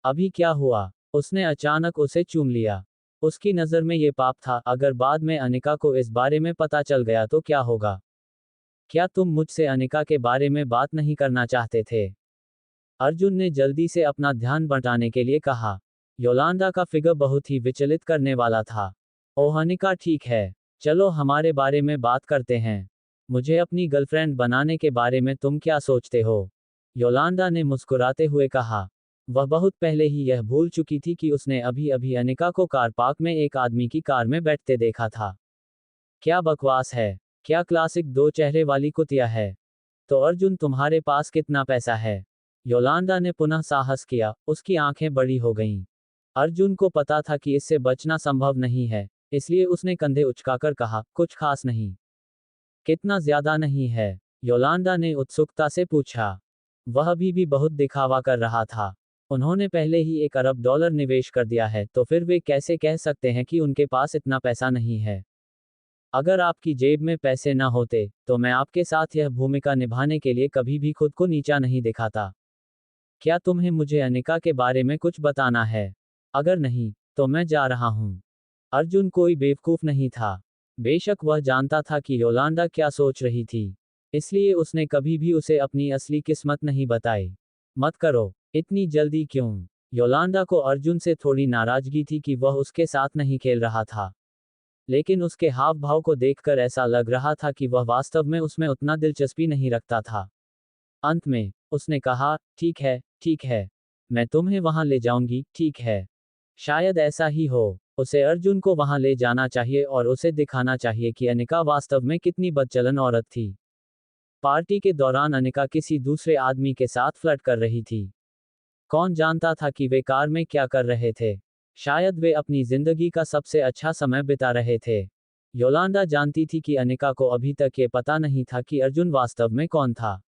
अभी क्या हुआ? उसने अचानक उसे चूम लिया। उसकी नज़र में ये पाप था, अगर बाद में अनिका को इस बारे में पता चल गया तो क्या होगा? क्या तुम मुझसे अनिका के बारे में बात नहीं करना चाहते थे? अर्जुन ने जल्दी से अपना ध्यान बटाने के लिए कहा। योलांडा का फिगर बहुत ही विचलित करने वाला था। ओह अनिका, ठीक है, चलो हमारे बारे में बात करते हैं। मुझे अपनी गर्लफ्रेंड बनाने के बारे में तुम क्या सोचते हो? योलांडा ने मुस्कुराते हुए कहा। वह बहुत पहले ही यह भूल चुकी थी कि उसने अभी अभी अनिका को कार पार्क में एक आदमी की कार में बैठते देखा था। क्या बकवास है? क्या क्लासिक दो चेहरे वाली कुतिया है? तो अर्जुन, तुम्हारे पास कितना पैसा है? योलांडा ने पुनः साहस किया, उसकी आंखें बड़ी हो गईं। अर्जुन को पता था कि इससे बचना संभव नहीं है, इसलिए उसने कंधे उचकाकर कहा, कुछ खास नहीं। कितना ज्यादा नहीं है? योलांडा ने उत्सुकता से पूछा। वह अभी भी बहुत दिखावा कर रहा था। उन्होंने पहले ही $1 अरब निवेश कर दिया है, तो फिर वे कैसे कह सकते हैं कि उनके पास इतना पैसा नहीं है? अगर आपकी जेब में पैसे न होते, तो मैं आपके साथ यह भूमिका निभाने के लिए कभी भी खुद को नीचा नहीं दिखाता। क्या तुम्हें मुझे अनिका के बारे में कुछ बताना है? अगर नहीं, तो मैं जा रहा हूं। अर्जुन कोई बेवकूफ नहीं था। बेशक वह जानता था कि योलांडा क्या सोच रही थी, इसलिए उसने कभी भी उसे अपनी असली किस्मत नहीं बताई। मत करो, इतनी जल्दी क्यों? योलांडा को अर्जुन से थोड़ी नाराजगी थी कि वह उसके साथ नहीं खेल रहा था, लेकिन उसके हाव भाव को देखकर ऐसा लग रहा था कि वह वास्तव में उसमें उतना दिलचस्पी नहीं रखता था। अंत में, उसने कहा, ठीक है, ठीक है। मैं तुम्हें वहां ले जाऊंगी, ठीक है। शायद ऐसा ही हो। उसे अर्जुन को वहां ले जाना चाहिए और उसे दिखाना चाहिए कि अनिका वास्तव में कितनी बदचलन औरत थी। पार्टी के दौरान अनिका किसी दूसरे आदमी के साथ फ्लर्ट कर रही थी। कौन जानता था कि वे कार में क्या कर रहे थे? शायद वे अपनी जिंदगी का सबसे अच्छा समय बिता रहे थे। योलांडा जानती थी कि अनिका को अभी तक ये पता नहीं था कि अर्जुन वास्तव में कौन था।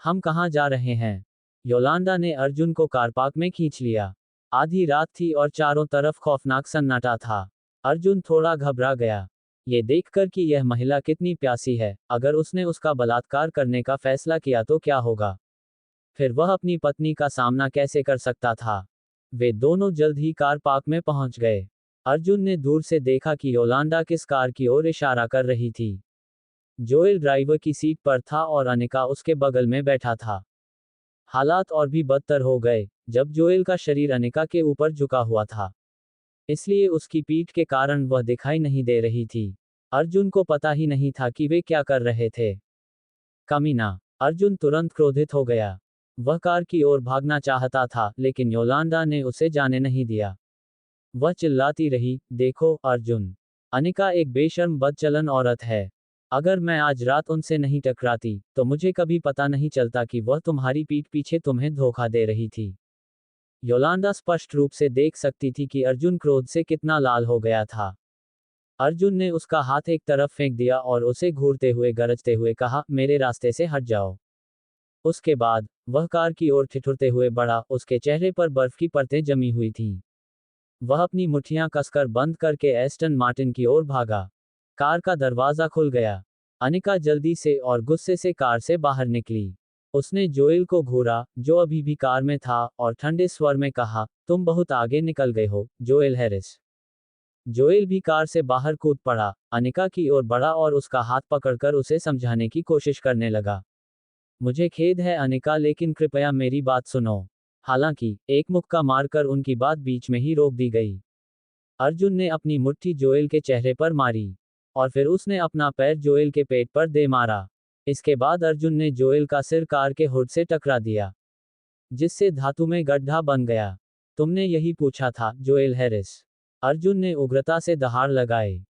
हम कहाँ जा रहे हैं? योलांडा ने अर्जुन को कार पार्क में खींच लिया। आधी रात थी और चारों तरफ खौफनाक सन्नाटा था। अर्जुन थोड़ा घबरा गया, ये देखकर कि यह महिला कितनी प्यासी है। अगर उसने उसका बलात्कार करने का फैसला किया तो क्या होगा? फिर वह अपनी पत्नी का सामना कैसे कर सकता था? वे दोनों जल्द ही कार पार्क में पहुंच गए। अर्जुन ने दूर से देखा कि योलांडा किस कार की ओर इशारा कर रही थी। जोएल ड्राइवर की सीट पर था और अनिका उसके बगल में बैठा था। हालात और भी बदतर हो गए जब जोएल का शरीर अनिका के ऊपर झुका हुआ था, इसलिए उसकी पीठ के कारण वह दिखाई नहीं दे रही थी। अर्जुन को पता ही नहीं था कि वे क्या कर रहे थे। कमीना! अर्जुन तुरंत क्रोधित हो गया। वह कार की ओर भागना चाहता था, लेकिन योलांडा ने उसे जाने नहीं दिया। वह चिल्लाती रही, देखो अर्जुन, अनिका एक बेशर्म बदचलन औरत है। अगर मैं आज रात उनसे नहीं टकराती तो मुझे कभी पता नहीं चलता कि वह तुम्हारी पीठ पीछे तुम्हें धोखा दे रही थी। योलांडा स्पष्ट रूप से देख सकती थी कि अर्जुन क्रोध से कितना लाल हो गया था। अर्जुन ने उसका हाथ एक तरफ फेंक दिया और उसे घूरते हुए गरजते हुए कहा, मेरे रास्ते से हट जाओ। उसके बाद वह कार की ओर ठिठुरते हुए बढ़ा। उसके चेहरे पर बर्फ की परतें जमी हुई थीं। वह अपनी मुट्ठियां कसकर बंद करके एस्टन मार्टिन की ओर भागा। कार का दरवाजा खुल गया। अनिका जल्दी से और गुस्से से कार से बाहर निकली। उसने जोएल को घूरा, जो अभी भी कार में था, और ठंडे स्वर में कहा, तुम बहुत आगे निकल गए हो, जोएल हैरिस। जोएल भी कार से बाहर कूद पड़ा, अनिका की ओर बढ़ा और उसका हाथ पकड़कर उसे समझाने की कोशिश करने लगा। मुझे खेद है अनिका, लेकिन कृपया मेरी बात सुनो। हालांकि एक मुक्का मारकर उनकी बात बीच में ही रोक दी गई। अर्जुन ने अपनी मुट्ठी जोएल के चेहरे पर मारी और फिर उसने अपना पैर जोएल के पेट पर दे मारा। इसके बाद अर्जुन ने जोएल का सिर कार के हुड से टकरा दिया, जिससे धातु में गड्ढा बन गया। तुमने यही पूछा था, जोएल हैरिस। अर्जुन ने उग्रता से दहाड़ लगाए।